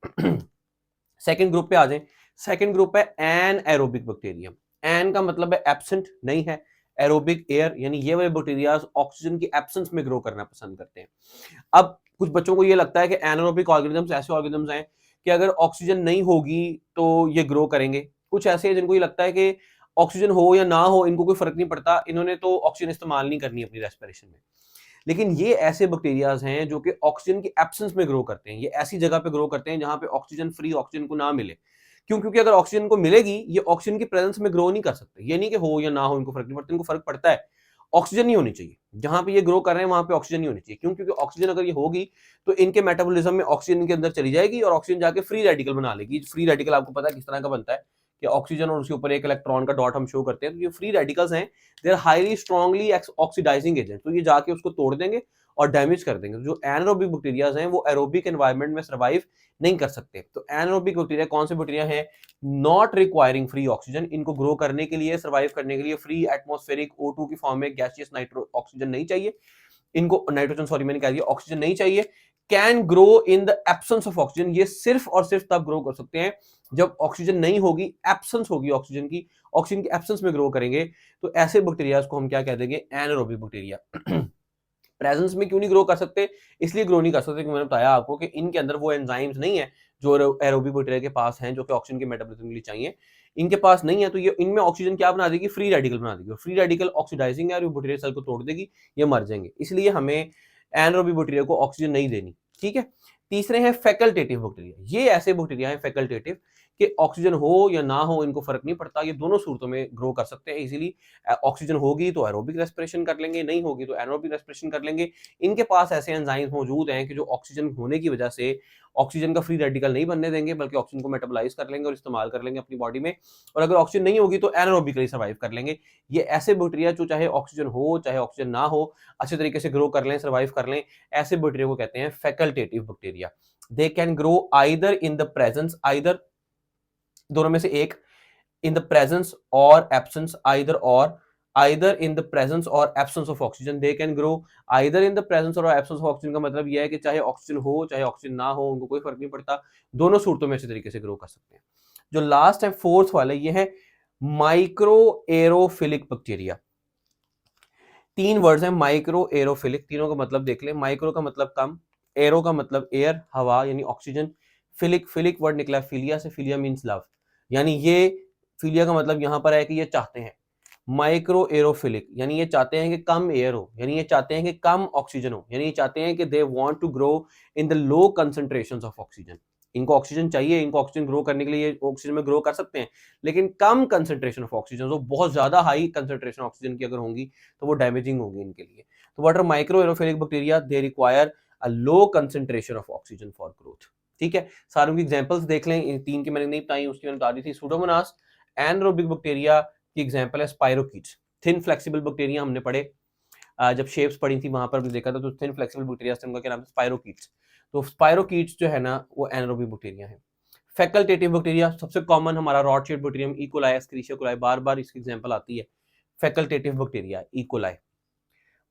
A: सेकंड ग्रुप पे आ जाएं। सेकंड ग्रुप है एन एरोबिक बैक्टीरियम। एन का मतलब है एब्सेंट, नहीं है। एरोबिक एयर, यानी ये वाले बैक्टीरिया ऑक्सीजन की एब्सेंस में ग्रो करना पसंद करते हैं। अब कुछ बच्चों को ये लगता है कि एनारोबिक ऑर्गेनिजम्स ऐसे ऑर्गेनिजम्स हैं कि अगर ऑक्सीजन नहीं होगी तो ये ग्रो करेंगे। कुछ ऐसे हैं जिनको ये लगता है कि ऑक्सीजन हो या ना हो इनको कोई फर्क नहीं पड़ता, इन्होंने तो ऑक्सीजन इस्तेमाल नहीं करनी अपनी रेस्पिरेशन में। लेकिन ये ऐसे बैक्टीरियाज हैं जो कि ऑक्सीजन की एब्सेंस में ग्रो करते हैं। ये ऐसी जगह पे ग्रो करते हैं जहां पे ऑक्सीजन फ्री ऑक्सीजन को ना मिले। क्यों? क्योंकि अगर ऑक्सीजन को मिलेगी, ये ऑक्सीजन की प्रेजेंस में ग्रो नहीं कर सकते। ये नहीं कि हो या ना हो इनको फर्क नहीं पड़ता, इनको फर्क पड़ता है। ऑक्सीजन नहीं होनी चाहिए जहां पे ये ग्रो कर रहे हैं, वहां पे ऑक्सीजन नहीं होनी चाहिए। क्यों? क्योंकि ऑक्सीजन अगर ये होगी तो इनके मेटाबॉलिज्म में ऑक्सीजन इनके अंदर चली जाएगी, और ऑक्सीजन जाके फ्री रेडिकल बना लेगी। फ्री रेडिकल आपको पता है किस तरह का बनता है, कि ऑक्सीजन और उसके ऊपर एक इलेक्ट्रॉन का डॉट हम शो करते हैं। तो ये फ्री रेडिकल्स हैं, they are highly strongly oxidising agent. तो ये जाके उसको तोड़ देंगे और डैमेज कर देंगे। जो एनारोबिक बैक्टीरियाज हैं वो एरोबिक एनवायरनमेंट में सर्वाइव नहीं कर सकते। तो एनारोबिक बैक्टीरिया कौन से बैक्टीरिया हैं? Not requiring free oxygen. इनको ग्रो करने के लिए, सर्वाइव करने के लिए फ्री एटमॉस्फेरिक O2 की फॉर्म में गैसियस नाइट्रो ऑक्सीजन नहीं चाहिए इनको, नाइट्रोजन सॉरी मैंने कह दिया, ऑक्सीजन नहीं चाहिए। Can grow in the absence of oxygen. ये सिर्फ और सिर्फ तब ग्रो कर सकते हैं जब ऑक्सीजन नहीं होगी, एब्सेंस होगी ऑक्सीजन की, ऑक्सीजन की एब्सेंस में ग्रो करेंगे। तो ऐसे बैक्टीरिया को हम क्या कह देंगे? Anaerobic bacteria. प्रेजेंस में क्यों नहीं ग्रो कर सकते? इसलिए ग्रो नहीं कर सकते क्योंकि मैंने बताया आपको कि इनके अंदर वो एंजाइम्स नहीं है जो एरोबिक बैक्टीरिया के पास हैं, जो कि ऑक्सीजन के मेटाबॉलिज्म के लिए चाहिए। इनके पास नहीं है, तो ये इनमें ऑक्सीजन क्या बना देगी? फ्री रेडिकल बना देगी। फ्री रेडिकल ऑक्सीडाइजिंग है और बैक्टीरिया सेल को तोड़ देगी, ये मर जाएंगे। इसलिए हमें एनारोबिक बैक्टीरिया को ऑक्सीजन नहीं देनी। ठीक है। तीसरे हैं फैकल्टेटिव बैक्टीरिया। ये ऐसे बैक्टीरिया हैं फैकल्टेटिव कि ऑक्सीजन हो या ना हो इनको फर्क नहीं पड़ता, ये दोनों सूरतों में ग्रो कर सकते हैं इजीली। ऑक्सीजन होगी तो एरोबिक रेस्पिरेशन कर लेंगे, नहीं होगी तो एनारोबिक रेस्पिरेशन कर लेंगे। इनके पास ऐसे एंजाइम्स मौजूद हैं कि जो ऑक्सीजन होने की वजह से ऑक्सीजन का फ्री रेडिकल नहीं बनने देंगे, बल्कि ऑक्सीजन को मेटाबोलाइज कर लेंगे और इस्तेमाल कर लेंगे अपनी बॉडी में। और अगर ऑक्सीजन नहीं होगी तो एनारोबिकली सर्वाइव कर लेंगे। ये ऐसे बैक्टीरिया जो चाहे ऑक्सीजन हो चाहे ऑक्सीजन ना हो, अच्छे तरीके से ग्रो कर लें, सर्वाइव कर लें, ऐसे बैक्टीरिया को कहते हैं facultative bacteria. They can grow either in the presence, either दोनों में से एक, इन द प्रेजेंस और एब्सेंस, आइदर और, either in the presence or absence of oxygen. They can grow either in the presence or absence of oxygen का मतलब यह है कि चाहे ऑक्सीजन हो चाहे ऑक्सीजन ना हो, उनको कोई फर्क नहीं पड़ता, दोनों सूरतों में अच्छे तरीके से ग्रो कर सकते हैं। जो लास्ट है फोर्थ वाला, ये है माइक्रो एरोफिलिक बैक्टीरिया। तीन वर्ड्स हैं माइक्रो एरोफिलिक, तीनों का मतलब देख लें। माइक्रो का मतलब कम, एरो का मतलब एयर हवा यानी ऑक्सीजन, फिलिक फिलिक वर्ड निकला फिलिया से, फिलिया मींस लव, यानी ये फिलिया का मतलब यहां पर है कि ये चाहते हैं। माइक्रो एरोफिलिक यानी ये चाहते हैं कि कम एयर हो, यानी ये चाहते हैं कि कम ऑक्सीजन हो, यानी ये चाहते हैं कि they want to grow in the low concentrations of oxygen. इनको ऑक्सीजन चाहिए, इनको ऑक्सीजन ग्रो करने के लिए ऑक्सीजन में ग्रो कर सकते हैं, लेकिन कम कंसंट्रेशन ऑफ ऑक्सीजन, तो बहुत ज्यादा हाई कंसंट्रेशन ऑक्सीजन की अगर होंगी तो वो डैमेजिंग होगी इनके लिए। तो what are microaerophilic bacteria? They require a low concentration of oxygen for growth. ठीक है, सारों की एग्जांपल्स देख लें, इन तीन की मैंने नहीं बताई, उसकी मैंने बता दी थी। सूडोमोनास एनारोबिक बैक्टीरिया की एग्जांपल है स्पाइरोकीट्स। थिन फ्लेक्सिबल बैक्टीरिया हमने पढ़े, जब शेप्स पढ़ी थी वहां पर हमने देखा था, तो थिन फ्लेक्सिबल बैक्टीरिया से उनका क्या नाम है? स्पाइरोकीट्स। तो स्पाइरोकीट्स जो है ना वो एनारोबिक बैक्टीरिया है। फैकल्टेटिव बैक्टीरिया सबसे कॉमन हमारा रॉटशीट बैक्टीरियम इकोलाई, एस्क्रिशिया कोलाई, बार बार इसकी एग्जांपल आती है। Facultative bacteria E coli.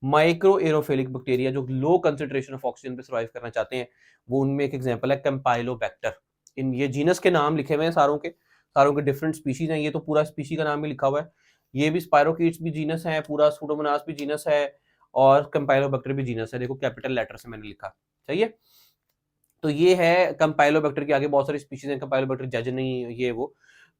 A: Micro aerophilic bacteria जो लो कंसंट्रेशन ऑफ ऑक्सीजन पे सर्वाइव करना चाहते हैं, वो उनमें एक एग्जांपल है कैंपाइलोबैक्टर। इन ये जीनस के नाम लिखे हुए हैं सारों के डिफरेंट स्पीशीज हैं, ये तो पूरा स्पीशी का नाम भी लिखा हुआ है। ये भी स्पाइरोकीट्स भी जीनस है, पूरा सूडोमोनास भी जीनस है, और कैंपाइलोबैक्टर भी जीनस है। देखो कैपिटल लेटर से मैंने लिखा, सही है। तो ये है कैंपाइलोबैक्टर के आगे बहुत सारी स्पीशीज हैं, कैंपाइलोबैक्टर जेजनी, ये वो।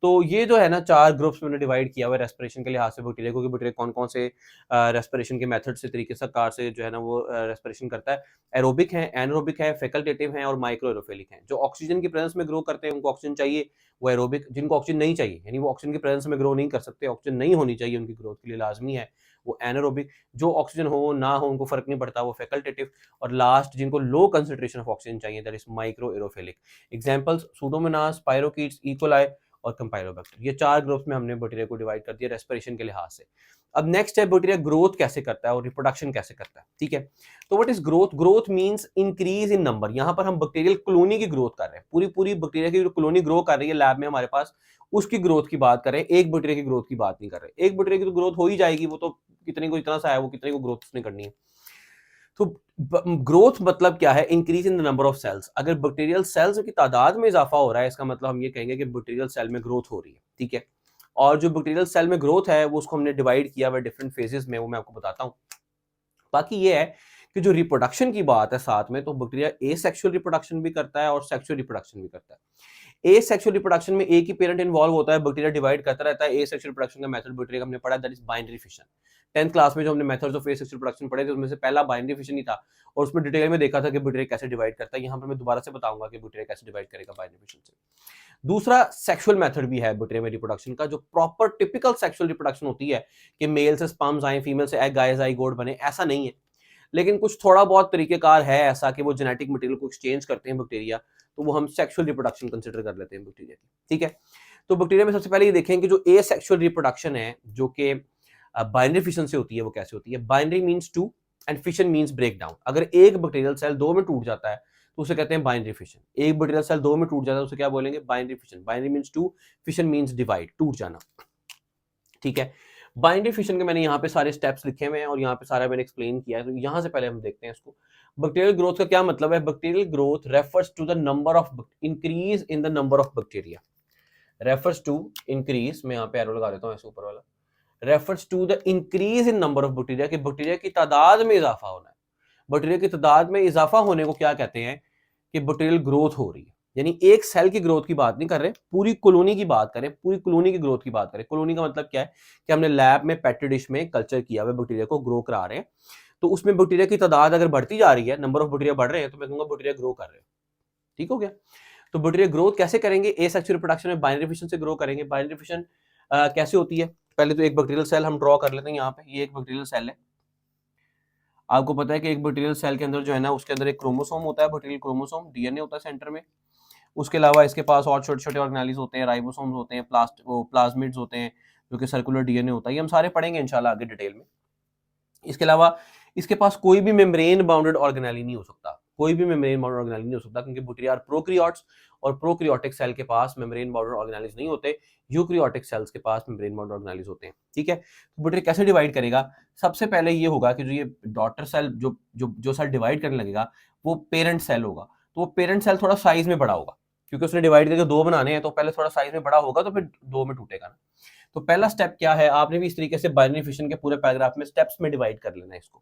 A: तो ये जो है ना 4 ग्रुप्स में डिवाइड किया हुआ है रेस्पिरेशन के लिहाज से बैक्टीरिया को, कि बैक्टीरिया कौन कौन से रेस्पिरेशन के मेथड से तरीके से कार से जो है ना वो रेस्पिरेशन करता है। एरोबिक है, एनारोबिक है, फैकल्टेटिव है और माइक्रो एरोफिलिक है। जो ऑक्सीजन की प्रेजेंस में ग्रो करते हैं उनको ऑक्सीजन चाहिए, वो एरोबिक। जिनको ऑक्सीजन नहीं चाहिए यानी वो ऑक्सीजन की प्रेजेंस में ग्रो नहीं कर सकते, ऑक्सीजन नहीं होनी चाहिए उनकी ग्रोथ के लिए लाजमी है, वो एनारोबिक। जो ऑक्सीजन हो ना हो उनको फर्क नहीं पड़ता, वो फैकल्टेटिव। और लास्ट जिनको लो कंसंट्रेशन ऑफ ऑक्सीजन चाहिए, that is micro aerophilic. Examples Pseudomonas, स्पाइरोकीट्स, E coli और कैंपाइलोबैक्टर। ये 4 ग्रुप्स में हमने बैक्टीरिया को डिवाइड कर दिया रेस्पिरेशन के लिहाज से। अब नेक्स्ट है बैक्टीरिया ग्रोथ कैसे करता है और रिप्रोडक्शन कैसे करता है। ठीक है, तो what is growth? Growth means increase in number. यहां पर हम बैक्टीरियल कॉलोनी की ग्रोथ कर रहे हैं, पूरी पूरी बैक्टीरिया की जो कॉलोनी ग्रो कर रही है लैब में हमारे पास, उसकी ग्रोथ की बात कर रहे हैं, एक बैक्टीरिया की ग्रोथ की बात नहीं कर रहे। एक बैक्टीरिया की तो ग्रोथ हो ही जाएगी, वो तो कितने को इतना सा है, वो कितने को ग्रोथ उसने करनी है। तो ग्रोथ मतलब क्या है? Increase in the number of cells. अगर बैक्टीरियल सेल्स की तादाद में इजाफा हो रहा है, इसका मतलब हम ये कहेंगे कि बैक्टीरियल सेल में ग्रोथ हो रही है। ठीक है, और जो बैक्टीरियल सेल में ग्रोथ है वो उसको हमने डिवाइड किया हुआ डिफरेंट फेजेस में, वो मैं आपको बताता हूँ। बाकी ये है कि जो रिप्रोडक्शन की बात है साथ में, तो बैक्टीरिया एसेक्सुअल रिप्रोडक्शन भी करता है और सेक्सुअल रिप्रोडक्शन भी करता है। एसेक्सुअल रिप्रोडक्शन में एक ही पेरेंट इन्वॉल्व होता है, बैक्टीरिया डिवाइड करता रहता है। एसेक्सुअल रिप्रोडक्शन का मेथड बैक्टीरिया का हमने पढ़ा, that is binary fission. 10th class में जो हमने मेथड्स ऑफ एसेक्सुअल रिप्रोडक्शन पढ़े थे, उसमें से पहला बाइनरी फिशन ही था, और उसमें डिटेल में देखा था कि बैक्टीरिया कैसे डिवाइड करता है। यहाँ पर मैं दोबारा से बताऊंगा कि बैक्टीरिया कैसे डिवाइड करेगा बाइनरी फिशन से। दूसरा सेक्सुअल मेथड भी है बैक्टीरिया में रिप्रोडक्शन का, जो प्रॉपर टिपिकल सेक्सुअल रिप्रोडक्शन होती है कि मेल से स्पर्म्स आए, फीमेल से एग आए, जाइगोट बने, ऐसा नहीं है। लेकिन कुछ थोड़ा बहुत तरीकेकार है ऐसा कि वो जेनेटिक मटेरियल को एक्सचेंज करते हैं बैक्टीरिया, तो वो हम सेक्सुअल रिप्रोडक्शन कंसीडर कर लेते हैं बैक्टीरिया की। ठीक है, तो बैक्टीरिया में सबसे पहले ये देखें कि जो एसेक्सुअल रिप्रोडक्शन है, जो कि बाइनरी फिशन से होती है, वो कैसे होती है? Binary means two and fission means break down. अगर एक बैक्टीरियल सेल दो में टूट जाता है तो उसे कहते हैं बाइनरी फिशन। एक बैक्टीरियल सेल दो में टूट जाता है उसे क्या बोलेंगे? Binary fission. Binary means two, fission means divide, टूट जाना। ठीक है, बाइनरी फिशन के मैंने यहाँ पे सारे स्टेप्स लिखे हुए हैं और यहाँ पे सारा मैंने एक्सप्लेन किया है। तो यहाँ से पहले हम देखते हैं इसको। बैक्टीरियल ग्रोथ का क्या मतलब है? Bacterial growth refers to the number of increase in the number of bacteria. Refers to increase, मैं यहाँ पे एरो लगा देता हूँ ऐसे ऊपर वाला, refers to the increase in number of bacteria, कि बैक्टीरिया की तादाद में इजाफा होना है। बैक्टीरिया की तादाद में इजाफा होने को क्या कहते हैं? कि बैक्टीरियल ग्रोथ हो रही है। यानी एक सेल की ग्रोथ की बात नहीं कर रहे, पूरी कॉलोनी की बात करें, पूरी कॉलोनी की ग्रोथ की बात करें। कॉलोनी का मतलब क्या है? कि हमने लैब में पेट्री डिश में कल्चर किया हुआ बैक्टीरिया को ग्रो करा रहे हैं, तो उसमें बैक्टीरिया की तादाद अगर बढ़ती जा रही है, नंबर ऑफ बैक्टीरिया बढ़ रहे हैं, तो मैं कहूंगा बैक्टीरिया ग्रो कर रहे हैं। ठीक हो गया? तो बैक्टीरिया ग्रोथ कैसे करेंगे? एसेक्सुअल रिप्रोडक्शन में बाइनरी फिशन से ग्रो करेंगे। बाइनरी फिशन कैसे होती है? पहले तो एक बैक्टीरियल सेल हम ड्रॉ कर लेते हैं। यहाँ पे ये एक बैक्टीरियल सेल है। आपको पता है कि एक बैक्टीरियल सेल के अंदर जो है ना, उसके अंदर एक क्रोमोसोम होता है, बैक्टीरियल क्रोमोसोम, डीएनए होता है सेंटर में। उसके अलावा इसके पास और छोटे छोटे ऑर्गेनेलिज होते हैं, राइबोसोम्स होते हैं, प्लाज्मिड्स होते हैं, जो कि सर्कुलर डीएनए होता है। ये हम सारे पढ़ेंगे इंशाल्लाह आगे डिटेल में। इसके अलावा इसके पास कोई भी मेम्ब्रेन बाउंडेड ऑर्गेनेली नहीं हो सकता, कोई भी मेम्ब्रेन बाउंडेड ऑर्गेनेली नहीं हो सकता, क्योंकि बैक्टीरिया आर प्रोकैरियोट्स और प्रोकैरियोटिक सेल के पास मेम्ब्रेन बाउंडेड ऑर्गेनेल्स नहीं होते, यूकैरियोटिक सेल्स के पास मेम्ब्रेन बाउंडेड ऑर्गेनेल्स होते हैं। ठीक है, तो बैक्टीरिया कैसे डिवाइड करेगा? सबसे पहले ये होगा कि जो ये डॉटर सेल जो सेल डिवाइड करने लगेगा वो पेरेंट सेल होगा। तो वो पेरेंट सेल थोड़ा साइज में बड़ा होगा, क्योंकि उसने डिवाइड करके दो बनाने हैं, तो पहले थोड़ा साइज में बड़ा होगा, तो फिर दो में टूटेगा ना। तो पहला स्टेप क्या है, आपने भी इस तरीके से बाइनरी फिशन के पूरे पैराग्राफ में स्टेप्स में डिवाइड कर लेना है इसको।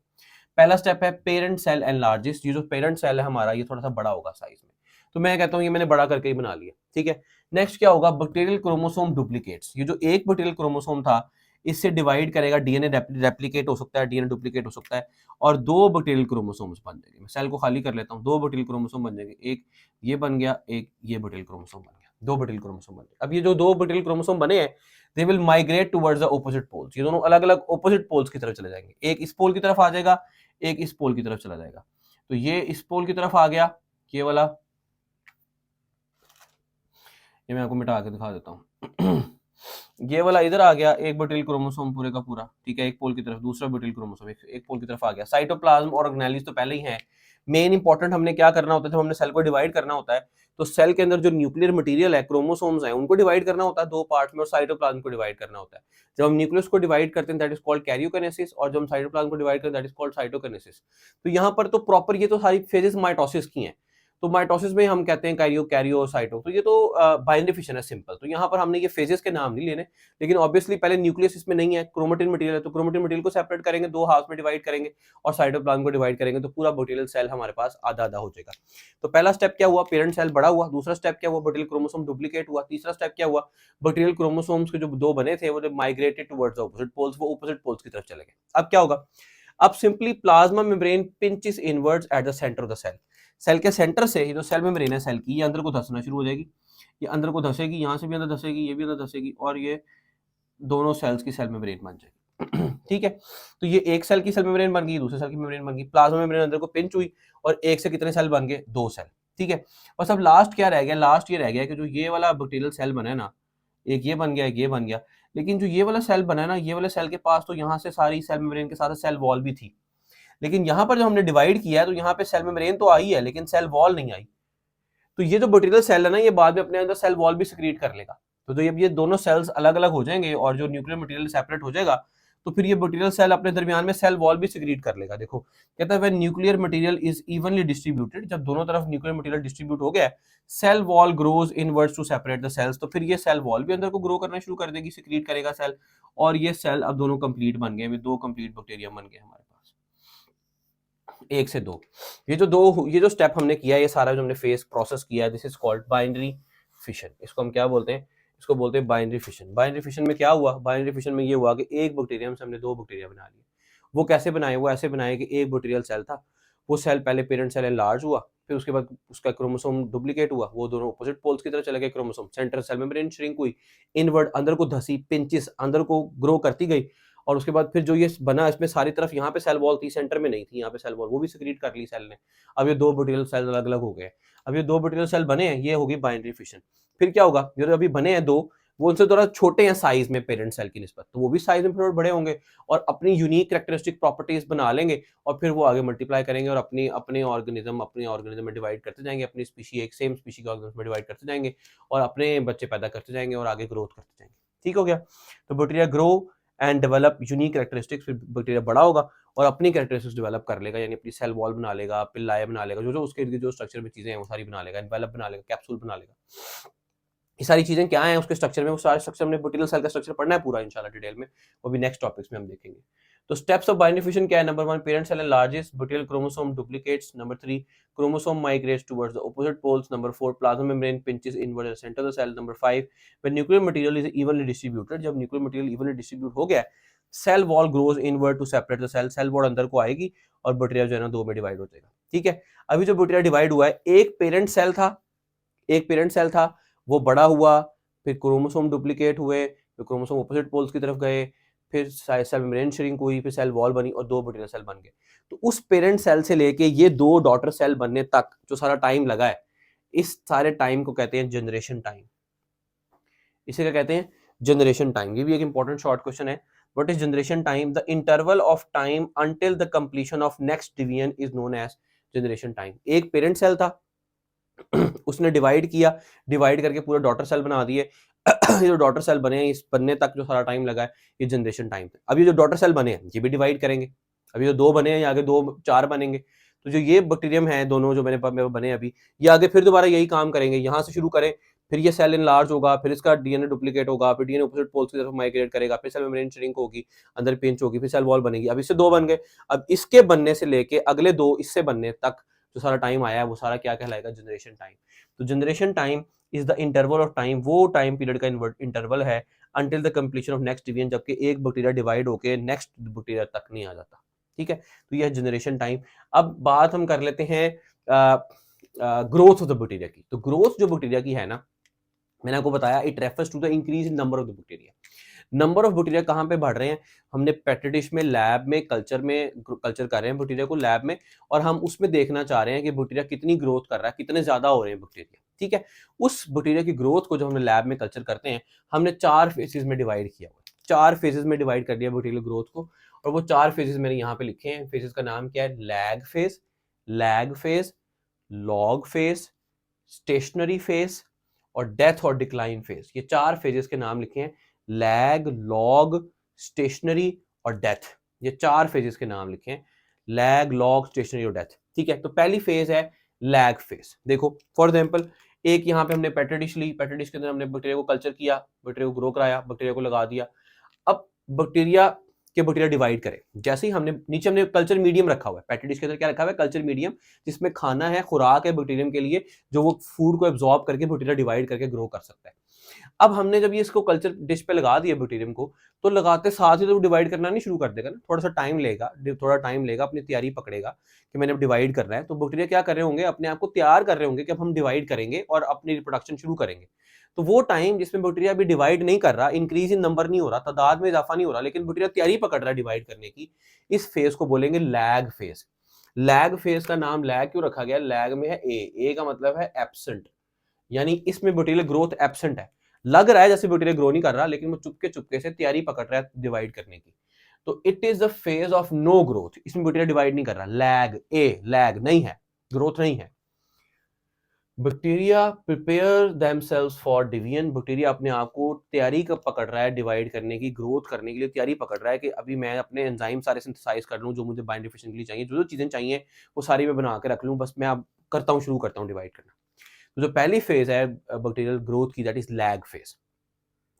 A: पहला स्टेप है पेरेंट सेल एनलार्जेस। ये जो पेरेंट सेल है हमारा, ये थोड़ा सा बड़ा होगा साइज में, तो मैं कहता हूँ ये मैंने बड़ा करके ही बना लिया। ठीक है, नेक्स्ट क्या होगा, बैक्टीरियल क्रोमोसोम डुप्लीकेट्स। ये जो एक बैक्टीरियल क्रोमोसोम था, इससे डिवाइड करेगा, डीएनए रेप्लिकेट हो सकता है, डीएनए डुप्लीकेट हो सकता है, और दो बैक्टीरियल क्रोमोसोम्स बन जाएंगे। मैं सेल को खाली कर लेता हूँ, दो बैक्टीरियल क्रोमोसोम बन जाएंगे, एक ये बन गया, एक ये बैक्टीरियल क्रोमोसोम बन गया, दो बैक्टीरियल क्रोमोसोम बन गए। अब ये जो दो बैक्टीरियल क्रोमोसोम बने हैं, they will migrate towards the opposite poles. ये दोनों अलग अलग ऑपोजिट पोल्स की तरफ चले जाएंगे, एक इस पोल की तरफ आ जाएगा, एक इस पोल की तरफ चला जाएगा। तो ये इस पोल की तरफ आ गया, ये वाला, ये मैं आपको मिटा के दिखा देता हूँ ये वाला इधर आ गया, एक बैक्टीरियल क्रोमोसोम पूरे का पूरा। ठीक है, एक पोल की तरफ, दूसरा बैक्टीरियल क्रोमोसोम एक पोल की तरफ आ गया। साइटोप्लाज्म और ऑर्गेनेल्स तो पहले ही है। मेन इंपॉर्टेंट हमने क्या करना होता है, जब हमने सेल को डिवाइड करना होता है, तो सेल के अंदर जो न्यूक्लियर मटेरियल है, क्रोमोसोम्स हैं, उनको डिवाइड करना होता है दो पार्ट में, और साइटोप्लाज्म को डिवाइड करना होता है। जब हम न्यूक्लियस को डिवाइड करते हैं दैट इज कॉल्ड कैरियोकिनेसिस, और जब हम साइटोप्लाज्म को डिवाइड करते हैं दैट इज कॉल्ड साइटोकिनेसिस। तो यहाँ पर तो प्रॉपर ये तो सारी फेजेस माइटोसिस की हैं। तो माइटोसिस में हम कहते हैं कैरियो साइटो, तो ये तो बाइनरी फिशन है सिंपल। तो यहाँ पर हमने ये फेजेस के नाम नहीं लेने, लेकिन ऑब्वियसली पहले न्यूक्लियस इसमें नहीं है, क्रोमेटिन मटेरियल है, तो क्रोमेटिन मटेरियल को सेपरेट करेंगे, दो हाफ में डिवाइड करेंगे, और साइटोप्लाज्म को डिवाइड करेंगे, तो पूरा बैक्टीरियल सेल हमारे पास आधा आधा हो जाएगा। तो पहला स्टेप क्या हुआ, पेरेंट सेल बड़ा हुआ। दूसरा स्टेप क्या हुआ, बैक्टीरियल क्रोमोसोम डुप्लीकेट हुआ। तीसरा स्टेप क्या हुआ, बैक्टीरियल क्रोमोसोम्स के जो दो बने थे वो माइग्रेटेड टुवर्ड्स ऑपोजिट पोल्स, वो ऑपोजिट पोल्स की तरफ चले गए। अब क्या होगा, अब simply plasma membrane pinches inwards at the centre of the cell. Cell के सेंटर से, ये जो सेल मेम्ब्रेन है सेल की, ये अंदर को धंसना शुरू हो जाएगी, ये अंदर को धंसेगी, यहाँ से भी अंदर धंसेगी, ये भी अंदर धंसेगी, और ये दोनों सेल्स की सेल मेम्ब्रेन बन जाएगी ठीक है, तो ये एक सेल की सेल मेम्ब्रेन बन गई, दूसरे सेल की मेम्ब्रेन बन गई। प्लाज्मा मेम्ब्रेन अंदर को पिंच हुई, और एक से कितने सेल बन गए, दो सेल। ठीक है, बस अब लास्ट क्या रह गया, लास्ट ये रह गया कि जो ये वाला बैक्टीरियल सेल बना है ना, एक ये बन गया, एक ये बन गया, लेकिन जो ये वाला सेल बना है ना, ये वाले सेल के पास तो यहाँ से सारी सेल मेम्ब्रेन के साथ सेल वॉल भी थी, लेकिन यहाँ पर जो हमने डिवाइड किया है, तो यहाँ पे सेल मेम्ब्रेन तो आई है, लेकिन सेल वॉल नहीं आई। तो ये जो बैक्टीरियल सेल है ना, ये बाद में अपने अंदर सेल वॉल भी सिक्रीट कर लेगा। तो जब ये दोनों सेल्स अलग अलग हो जाएंगे और जो न्यूक्लियर मटेरियल सेपरेट हो जाएगा, तो फिर ये बैक्टीरियल सेल अपने दरमियान में सेल वॉल भी सिक्रीट कर लेगा। देखो कहता है when nuclear material is evenly distributed, जब दोनों तरफ न्यूक्लियर मटेरियल डिस्ट्रीब्यूट हो गया, cell wall grows inwards to separate the cells. तो फिर ये सेल वॉल भी अंदर को ग्रो करना शुरू कर देगी, सिक्रीट करेगा सेल, और ये सेल अब दोनों कंप्लीट बन गए, दो कंप्लीट बैक्टीरिया बन गए हमारे पास, एक से दो। ये जो स्टेप हमने किया, ये सारा जो हमने फेस प्रोसेस किया, this is called binary fission. इसको हम क्या बोलते हैं, इसको बोलते हैं बाइनरी फिशन। बाइनरी फिशन में क्या हुआ, बाइनरी फिशन में ये हुआ कि एक बैक्टीरियम से हमने दो बैक्टीरिया बना लिए। वो कैसे बनाए, वो ऐसे बनाए कि एक बैक्टीरियल सेल था, वो सेल पहले पेरेंट सेल एनलार्ज हुआ, फिर उसके बाद उसका क्रोमोसोम डुप्लीकेट हुआ, वो दोनों ऑपोजिट पोल्स की तरफ चले गए chromosome, centre cell membrane shrink हुई, इनवर्ड अंदर को धसी, पिंचेस अंदर को ग्रो करती गई, और उसके बाद फिर जो ये बना, इसमें सारी तरफ यहाँ पे सेल वॉल थी, सेंटर में नहीं थी, यहाँ पे सेल वॉल, वो भी सिक्रीट कर ली सेल ने। अब ये दो बैक्टीरियल सेल अलग अलग हो गए। अब ये दो बैक्टीरियल सेल बने हैं, ये होगी बाइनरी फिशन। फिर क्या होगा, जो अभी बने हैं दो, वो उनसे थोड़ा छोटे हैं साइज में पेरेंट सेल की निस्बत, तो वो भी साइज में थोड़े बड़े होंगे और अपनी यूनिक कैरेक्टरिस्टिक प्रॉपर्टीज बना लेंगे, और फिर वो आगे मल्टीप्लाई करेंगे और अपने ऑर्गेनिज्म में डिवाइड करते जाएंगे, अपनी स्पीशी, एक सेम स्पीशी के ऑर्गेनिज्म में डिवाइड करते जाएंगे, और अपने बच्चे पैदा करते जाएंगे और आगे ग्रोथ करते जाएंगे। ठीक हो गया, तो bacteria grow and develop unique characteristics. फिर बैक्टीरिया बड़ा होगा और अपनी कैरेक्टरिस्टिक्स डेवलप कर लेगा, यानी अपनी सेल वॉल बना लेगा, पिल्लाए बना लेगा, जो उसके जो स्ट्रक्चर में चीजें हैं वो सारी बना लेगा, डेवलप बना लेगा, कैप्सूल बना लेगा। ये सारी चीजें क्या हैं उसके स्ट्रक्चर में, वो सारे स्ट्रक्चर हमने बैक्टीरियल सेल का स्ट्रक्चर पढ़ना है पूरा इंशाल्लाह डिटेल में, वो भी नेक्स्ट टॉपिक्स में हम देखेंगे। तो स्टेप्स ऑफ बाइनरी फिशन क्या है, number 1 parent cell enlarges, bacterial chromosome duplicates, number 3 chromosome migrates towards the opposite poles, number 4 plasma membrane pinches inward the centre of the cell, number 5 when nuclear material is evenly distributed, जब nuclear material evenly distribute हो गया, cell wall grows inward to separate the cell, cell wall अंदर को आएगी और bacteria जो है ना दो में डिवाइड हो जाएगा। ठीक है, अभी जो बैक्टीरिया डिवाइड हुआ है, एक पेरेंट सेल था, वो बड़ा हुआ, फिर क्रोमोसोम डुप्लीकेट हुए, फिर क्रोमोसोम ऑपोजिट पोल्स की तरफ गए, फिर सेल मेम्ब्रेन श्रिंक हुई, फिर सेल वॉल बनी और दो बैक्टीरियल सेल बन गए। तो उस पेरेंट सेल से लेके ये दो डॉटर सेल बनने तक जो सारा टाइम लगा है, इस सारे टाइम को कहते हैं जनरेशन टाइम। इसे क्या कहते हैं, जनरेशन टाइम। ये भी एक इंपॉर्टेंट शॉर्ट क्वेश्चन है, what is generation time, the interval of time until the completion of next division is known age generation time. एक पेरेंट सेल था, उसने डिवाइड किया, डिवाइड करके पूरा डॉटर सेल बना दिए। ये जो डॉटर सेल बने हैं, इस बनने तक जो सारा टाइम लगा है, ये जनरेशन टाइम है। अब ये जो डॉटर सेल बने हैं, ये भी डिवाइड करेंगे। अभी जो 2 बने हैं, ये आगे 2 4 बनेंगे। तो जो ये बैक्टीरियम है, दोनों जो मेरे बने अभी, ये आगे फिर दोबारा यही काम करेंगे। यहाँ से शुरू करें, फिर ये सेल इनलार्ज होगा, फिर इसका डीएनए डुप्लीकेट होगा, फिर डीएनए अपोजिट पोल्स की तरफ माइग्रेट करेगा, फिर सेल मेम्ब्रेन श्रिंक होगी, अंदर पिंच होगी, फिर सेल वॉल बनेगी। अब इससे 2 बन गए। अब इसके बनने से लेके अगले 2 इससे बनने तक जो सारा टाइम आया है, वो सारा क्या कहलाएगा? Generation time. तो generation time is the interval of time, वो टाइम पीरियड का इंटरवल है until the completion of next division, जबकि एक बैक्टीरिया डिवाइड होके नेक्स्ट बैक्टीरिया तक नहीं आ जाता। ठीक है, तो यह जनरेशन टाइम। अब बात हम कर लेते हैं ग्रोथ ऑफ द बैक्टीरिया की। तो ग्रोथ जो बैक्टीरिया की है ना, मैंने आपको बताया, it refers to the increase in number of the bacteria. Number of bacteria कहाँ पे बढ़ रहे हैं? हमने पेट्री डिश में, लैब में, कल्चर कर रहे हैं बैक्टीरिया को लैब में, और हम उसमें देखना चाह रहे हैं कि बैक्टीरिया कितनी ग्रोथ कर रहा है, कितने ज्यादा हो रहे हैं बैक्टीरिया। ठीक है, उस बैक्टीरिया की ग्रोथ को जब हमने लैब में कल्चर करते हैं, हमने 4 फेजेस में डिवाइड किया हुआ है। 4 फेजेस में डिवाइड कर दिया बैक्टीरियल ग्रोथ को, और वो 4 फेजेस मैंने यहाँ पे लिखे हैं। फेजेस का नाम क्या है? Lag phase, log phase, stationary phase और डेथ और डिक्लाइन फेज। ये 4 फेजेस के नाम लिखे हैं। लैग, लॉग, स्टेशनरी और डेथ, ये 4 फेजेस के नाम लिखे हैं। लैग, लॉग, स्टेशनरी और डेथ। ठीक है, तो पहली फेज है लैग फेज। देखो फॉर एग्जांपल, एक यहाँ पे हमने पेट्री डिश ली, पेट्री डिश के अंदर हमने बैक्टीरिया को कल्चर किया, बैक्टीरिया को ग्रो कराया, बैक्टीरिया को लगा दिया। अब बैक्टीरिया डिवाइड करें, जैसे ही हमने कल्चर मीडियम रखा हुआ है। पेट्री डिश के अंदर क्या रखा हुआ है? कल्चर मीडियम, जिसमें खाना है, खुराक है बैक्टीरियम के लिए, जो वो फूड को एब्जॉर्ब करके बैक्टीरिया डिवाइड करके ग्रो कर सकता है। अब हमने जब ये इसको कल्चर डिश पे लगा दिया बैक्टीरियम को, तो लगाते साथ ही तो डिवाइड करना नहीं शुरू कर देगा ना, थोड़ा टाइम लेगा, अपनी तैयारी पकड़ेगा कि मैंने अब डिवाइड करना है। तो बैक्टीरिया क्या कर रहे होंगे? अपने आप को तैयार कर रहे होंगे कि अब हम डिवाइड करेंगे और अपनी रिप्रोडक्शन शुरू करेंगे। तो वो टाइम जिसमें बैक्टीरिया अभी डिवाइड नहीं कर रहा, इंक्रीज इन नंबर नहीं हो रहा, तादाद में इजाफा नहीं हो रहा, लेकिन बैक्टीरिया तैयारी पकड़ रहा है डिवाइड करने की, इस फेज को बोलेंगे लैग फेज। लैग फेज का नाम लैग क्यों रखा गया? लैग में है ए का मतलब है एब्सेंट, यानी इसमें बैक्टीरियल ग्रोथ एब्सेंट है। लग रहा है जैसे बैक्टीरिया ग्रो नहीं कर रहा, लेकिन वो चुपके से तैयारी पकड़ रहा है डिवाइड करने की। तो it is the phase of no growth, इसमें बैक्टीरिया डिवाइड नहीं कर रहा। लैग नहीं है, ग्रोथ नहीं है। Bacteria prepare themselves for division, bacteria अपने आप को तैयारी कब पकड़ रहा है डिवाइड करने की, ग्रोथ करने के लिए तैयारी पकड़ रहा है कि अभी मैं अपने एंजाइम सारे सिंथेसाइज कर लूं, जो मुझे बायोडिफिकेशन के लिए चाहिए, जो चीजें चाहिए वो सारी मैं बना के रख लूं, बस मैं अब शुरू करता हूं डिवाइड करना। तो जो पहली फेज है बैक्टीरियल ग्रोथ की, दैट इज लैग फेज।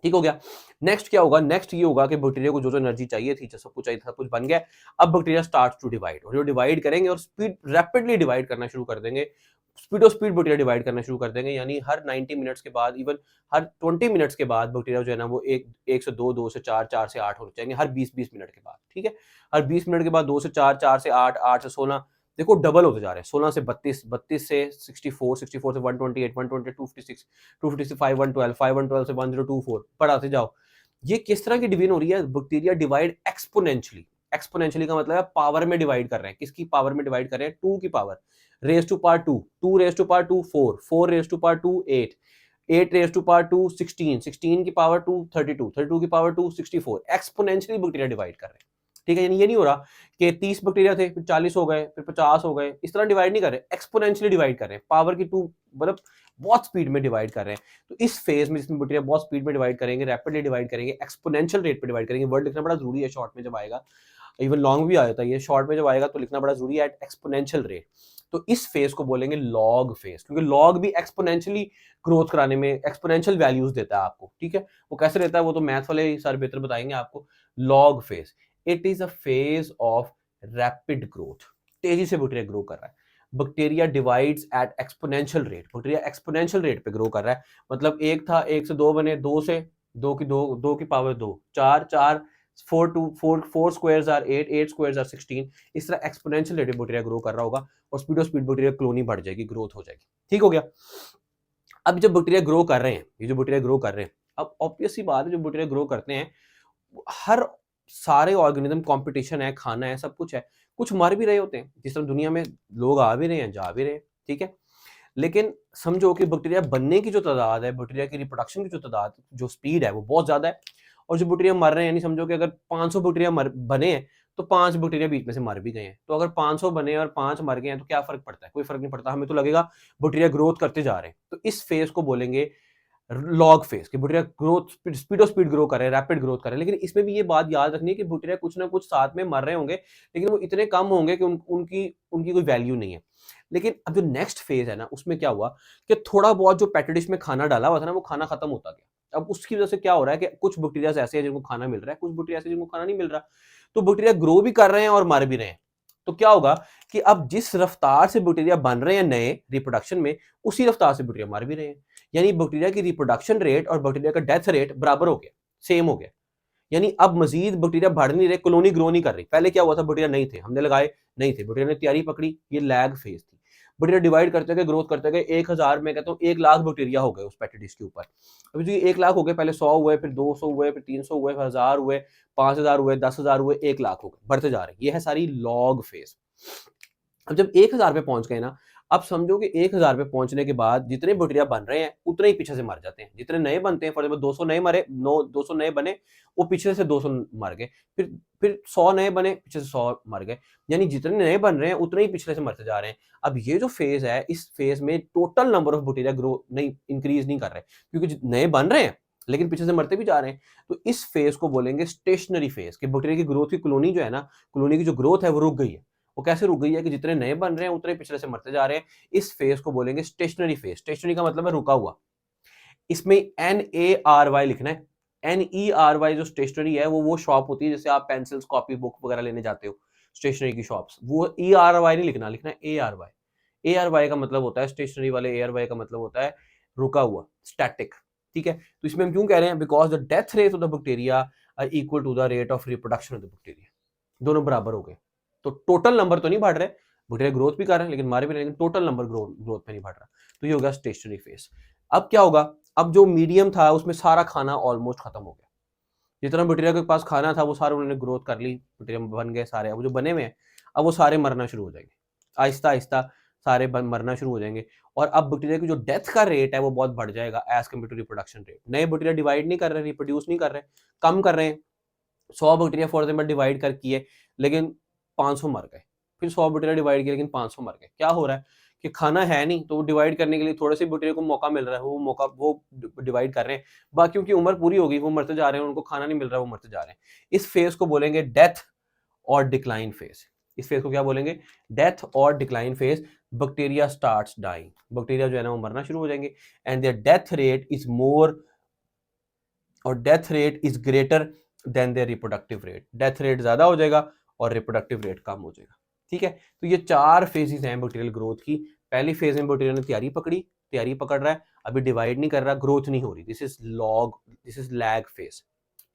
A: ठीक हो गया। नेक्स्ट क्या होगा? नेक्स्ट ये होगा कि बैक्टीरिया को जो एनर्जी चाहिए थी, जो सब कुछ चाहिए था, सब कुछ बन गया। अब बैक्टीरिया स्टार्ट टू डिवाइड, और जो डिवाइड करेंगे और स्पीड रैपिडली डिवाइड करना शुरू कर देंगे। स्पीड बैक्टीरिया डिवाइड करना शुरू कर देंगे, यानी हर 90 मिनट्स के बाद, इवन हर 20 मिनट्स के बाद बैक्टीरिया जो है ना, वो एक से दो, 2 से 4, 4 से 8 होने चाहिए, हर 20 मिनट के बाद। ठीक है, हर 20 मिनट के बाद 2 से 4, 4 से 8, 8 से 16, देखो डबल होते जा रहे हैं। 16 से 32, 32 से 64, 64 से 128, 128 256, 256 से 512, 512 से 1024, बढ़ाते जाओ। ये किस तरह की डिवीजन हो रही है? Bacteria divide exponentially. एक्सपोनेंशियली का मतलब है पावर में डिवाइड कर रहे हैं। किसकी पावर में डिवाइड कर रहे हैं? 2 की power, raise to power 2, 2 raise to power 2 4, 4 raise to power 2 8, 8 raise to power 2 16, 16 की पावर 2 32, 32 की पावर 2 64। एक्सपोनेंशियली बैक्टीरिया डिवाइड कर रहे हैं। ठीक है, यानी ये नहीं हो रहा कि 30 बैक्टीरिया थे, फिर 40 हो गए, फिर 50 हो गए, इस तरह डिवाइड नहीं कर रहे, एक्सपोनेंशियली डिवाइड कर रहे हैं, पावर की 2, मतलब बहुत स्पीड में डिवाइड कर रहे हैं। तो इस फेज में जिसमें बैक्टीरिया बहुत स्पीड में डिवाइड करेंगे, रैपिडली डिवाइड करेंगे, एक्सपोनेंशियल रेट पे डिवाइड करेंगे। वर्ड लिखना बड़ा जरूरी है शॉर्ट में जब आएगा, इवन लॉन्ग भी आ जाता है, ये शॉर्ट में जब आएगा तो लिखना बड़ा जरूरी है, एट एक्सपोनेंशियल रेट। तो इस फेज को बोलेंगे लॉग फेज, क्योंकि लॉग भी एक्सपोनेंशियली ग्रोथ कराने में एक्सपोनेंशियल वैल्यूज देता है आपको। ठीक है, वो कैसे देता है वो तो मैथ वाले सर बेहतर बताएंगे आपको। Log phase, it is a phase of rapid growth, तेजी से बैक्टीरिया ग्रो कर रहा है। Bacteria divides at exponential rate, bacteria exponential rate पे ग्रो कर रहा है। मतलब एक था, 1 से 2 बने, 2 से 2 की power 2, 4 4, 4 2 4, 4 squares are 8, 8 squares are 16। इस तरह एक्सपोनेंशियल रेट पे बैक्टीरिया ग्रो कर रहा होगा, और स्पीड बैक्टीरिया कॉलोनी बढ़ जाएगी, ग्रोथ हो जाएगी। ठीक हो गया। अब जब बैक्टीरिया ग्रो कर रहे हैं, ये जो बैक्टीरिया ग्रो कर रहे हैं, अब ऑब्वियस सी बात है, जो बैक्टीरिया ग्रो करते हैं, हर सारे ऑर्गेनिज्म कंपटीशन है, खाना है, सब कुछ है। कुछ मर भी रहे होते हैं, जिस तरह दुनिया में लोग आ भी रहे हैं, जा भी रहे हैं। ठीक है, लेकिन समझो कि बैक्टीरिया बनने की जो तादाद है, बैक्टीरिया की रिप्रोडक्शन की जो तादाद, जो स्पीड है, वो बहुत ज्यादा है। और जो बैक्टीरिया मर रहे हैं, यानी समझो कि अगर 500 बैक्टीरिया बने हैं, तो 5 बैक्टीरिया बीच में से मर भी गए हैं। तो अगर 500 बने और 5 मर गए हैं तो क्या फर्क पड़ता है? कोई फर्क नहीं पड़ता, हमें तो लगेगा बैक्टीरिया ग्रोथ करते जा रहे हैं। तो इस फेज को बोलेंगे लॉग फेज कि बैक्टीरिया ग्रोथ स्पीड ग्रो कर रहे हैं, रैपिड ग्रोथ कर रहे हैं। लेकिन इसमें भी ये बात याद रखनी है कि बैक्टीरिया कुछ ना कुछ साथ में मर रहे होंगे, लेकिन वो इतने कम होंगे कि उनकी उनकी कोई वैल्यू नहीं है। लेकिन अब जो नेक्स्ट फेज है ना, उसमें क्या हुआ कि थोड़ा बहुत जो पेट्री डिश में खाना डाला हुआ था ना, वो खाना खत्म होता गया। अब उसकी वजह से क्या हो रहा है कि कुछ बैक्टीरिया ऐसे हैं जिनको खाना मिल रहा है, कुछ बैक्टीरिया ऐसे जिनको खाना नहीं मिल रहा। तो बैक्टीरिया ग्रो भी कर रहे हैं और मर भी रहे हैं। तो क्या होगा कि अब जिस रफ्तार से बैक्टीरिया बन रहे हैं नए रिप्रोडक्शन में, उसी रफ्तार से बैक्टीरिया मर भी रहे हैं। यानी बैक्टीरिया की रिप्रोडक्शन रेट और बैक्टीरिया का डेथ रेट बराबर हो गया, सेम हो गया। यानी अब मजीद बैक्टीरिया बढ़ नहीं रहे, कॉलोनी ग्रो नहीं कर रही। पहले क्या हुआ था, बैक्टीरिया नहीं थे, हमने लगाए नहीं थे, बैक्टीरिया ने तैयारी पकड़ी, ये लैग फेज थी। बैक्टीरिया डिवाइड करते गए, ग्रोथ करते गए, 1000 में कहता हूँ 1 लाख बैक्टीरिया हो गए उस पेट्री डिश के ऊपर। अभी जो 1 लाख हो गए, पहले 100 हुए, फिर 200 हुए, फिर 300 हुए, फिर 1000 हुए, 5000 हुए, 10,000 हुए, 1 लाख हो गए, बढ़ते जा रहे हैं। ये है सारी लॉग फेज। अब जब 1000 पे पहुंच गए ना, अब समझो कि 1000 पे पहुंचने के बाद जितने बैक्टीरिया बन रहे हैं उतने ही पीछे से मर जाते हैं। जितने नए बनते हैं, फॉर एग्जाम्पल 200 नए मरे, 200 नए बने, वो पीछे से 200 मर गए, फिर 100 नए बने, पीछे से 100 मर गए। यानी जितने नए बन रहे हैं उतने ही पिछले से मरते जा रहे हैं। अब ये जो फेज है, इस फेज में total number of bacteria grow नहीं, इंक्रीज नहीं कर रहे, क्योंकि नए बन रहे हैं लेकिन पीछे से मरते भी जा रहे हैं। तो इस फेज को बोलेंगे स्टेशनरी फेज कि बैक्टीरिया की ग्रोथ की कॉलोनी जो है ना, कॉलोनी की जो ग्रोथ है वो रुक गई है। वो कैसे रुक गई है कि जितने नए बन रहे हैं उतने पिछले से मरते जा रहे हैं। इस फेज को बोलेंगे स्टेशनरी फेज। स्टेशनरी का मतलब है रुका हुआ। इसमें NARY लिखना है। NERY जो स्टेशनरी है वो शॉप होती है, जैसे आप पेंसिल्स, कॉपी, बुक वगैरह लेने जाते हो स्टेशनरी की शॉप्स, वो ERY नहीं लिखना, लिखना है ARY। ARY का मतलब होता है स्टेशनरी वाले, ARY का मतलब होता है रुका हुआ, स्टैटिक। ठीक है, तो इसमें हम क्यों कह रहे हैं, because the death rate of the bacteria are equal to the rate of reproduction of the bacteria. दोनों बराबर हो गए। तो टोटल नंबर तो नहीं बढ़ रहे, बैक्टीरिया ग्रोथ भी कर रहे हैं लेकिन मारे भी रहे, लेकिन टोटल नंबर ग्रोथ में नहीं बढ़ रहा। तो ये होगा स्टेशनरी फेज। अब क्या होगा, अब जो मीडियम था उसमें सारा खाना ऑलमोस्ट खत्म हो गया। जितना बैक्टीरिया के पास खाना था वो सारे उन्होंने ग्रोथ कर ली, बैक्टीरिया बन गए सारे। अब जो बने हुए हैं, अब वो सारे मरना शुरू हो जाएंगे, आहिस्ता आहिस्ता सारे मरना शुरू हो जाएंगे। और अब बैक्टीरिया की जो डेथ का रेट है वो बहुत बढ़ जाएगा as compare to reproduction rate. नए बैक्टीरिया डिवाइड नहीं कर रहे, रिप्रोड्यूस नहीं कर रहे, कम कर रहे हैं। 100 बैक्टीरिया फॉर एग्जाम्पल डिवाइड कर किए, लेकिन 500 मर गए। फिर 100 बैक्टीरिया डिवाइड किए, लेकिन 500 मर गए। क्या हो रहा है कि खाना है नहीं, तो वो डिवाइड करने के लिए थोड़े से बैक्टीरिया को मौका मिल रहा है, वो मौका वो डिवाइड कर रहे हैं। बाकियों की उम्र पूरी हो गई, वो मरते जा रहे हैं, उनको खाना नहीं मिल रहा, वो मरते जा रहे हैं। इस फेज को बोलेंगे डेथ और डिक्लाइन फेज। इस फेज को क्या बोलेंगे, डेथ और decline phase. Bacteria starts dying, bacteria जो है ना वो मरना शुरू हो जाएंगे। And their death rate is more, और death rate is greater than their reproductive rate. Death rate ज्यादा हो जाएगा और रिप्रोडक्टिव रेट कम हो जाएगा। ठीक है, तो ये 4 फेजेस हैं बैक्टीरियल ग्रोथ की। पहली फेज में बैक्टीरिया ने तैयारी पकड़ी, तैयारी पकड़ रहा है, अभी डिवाइड नहीं कर रहा, ग्रोथ नहीं हो रही, दिस इज लैग फेज।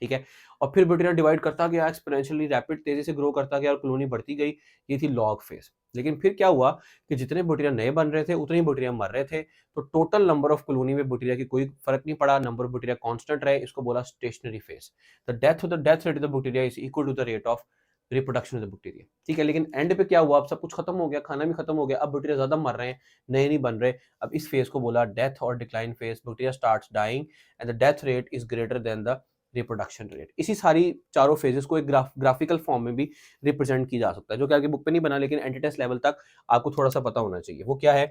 A: ठीक है, और फिर बैक्टीरिया डिवाइड करता गया, एक्सपोनेंशियली रैपिड तेजी से ग्रो करता गया और कॉलोनी बढ़ती गई, ये थी लॉग फेज। लेकिन फिर क्या हुआ कि जितने बैक्टीरिया नए बन रहे थे उतने ही बैक्टीरिया मर रहे थे, तो टोटल नंबर ऑफ कॉलोनी में बैक्टीरिया की कोई फर्क नहीं पड़ा, नंबर ऑफ बैक्टीरिया कांस्टेंट रहे। इसको बोला stationary phase. The death rate of the bacteria is equal to the rate of reproduction of the bacteria. ठीक है, लेकिन एंड पे क्या हुआ, अब सब कुछ खत्म हो गया, खाना भी खत्म हो गया, अब बैक्टीरिया ज्यादा मर रहे हैं, नए नहीं बन रहे। अब इस फेज को बोला डेथ और decline phase. Bacteria starts dying and the death rate is greater than the reproduction rate. इसी सारी चारों फेजेस को एक ग्राफिकल फॉर्म में भी रिप्रेजेंट किया जा सकता है, जो कि आगे बुक पे नहीं बना, लेकिन एंटीटेस्ट लेवल तक आपको थोड़ा सा पता होना चाहिए। वो क्या है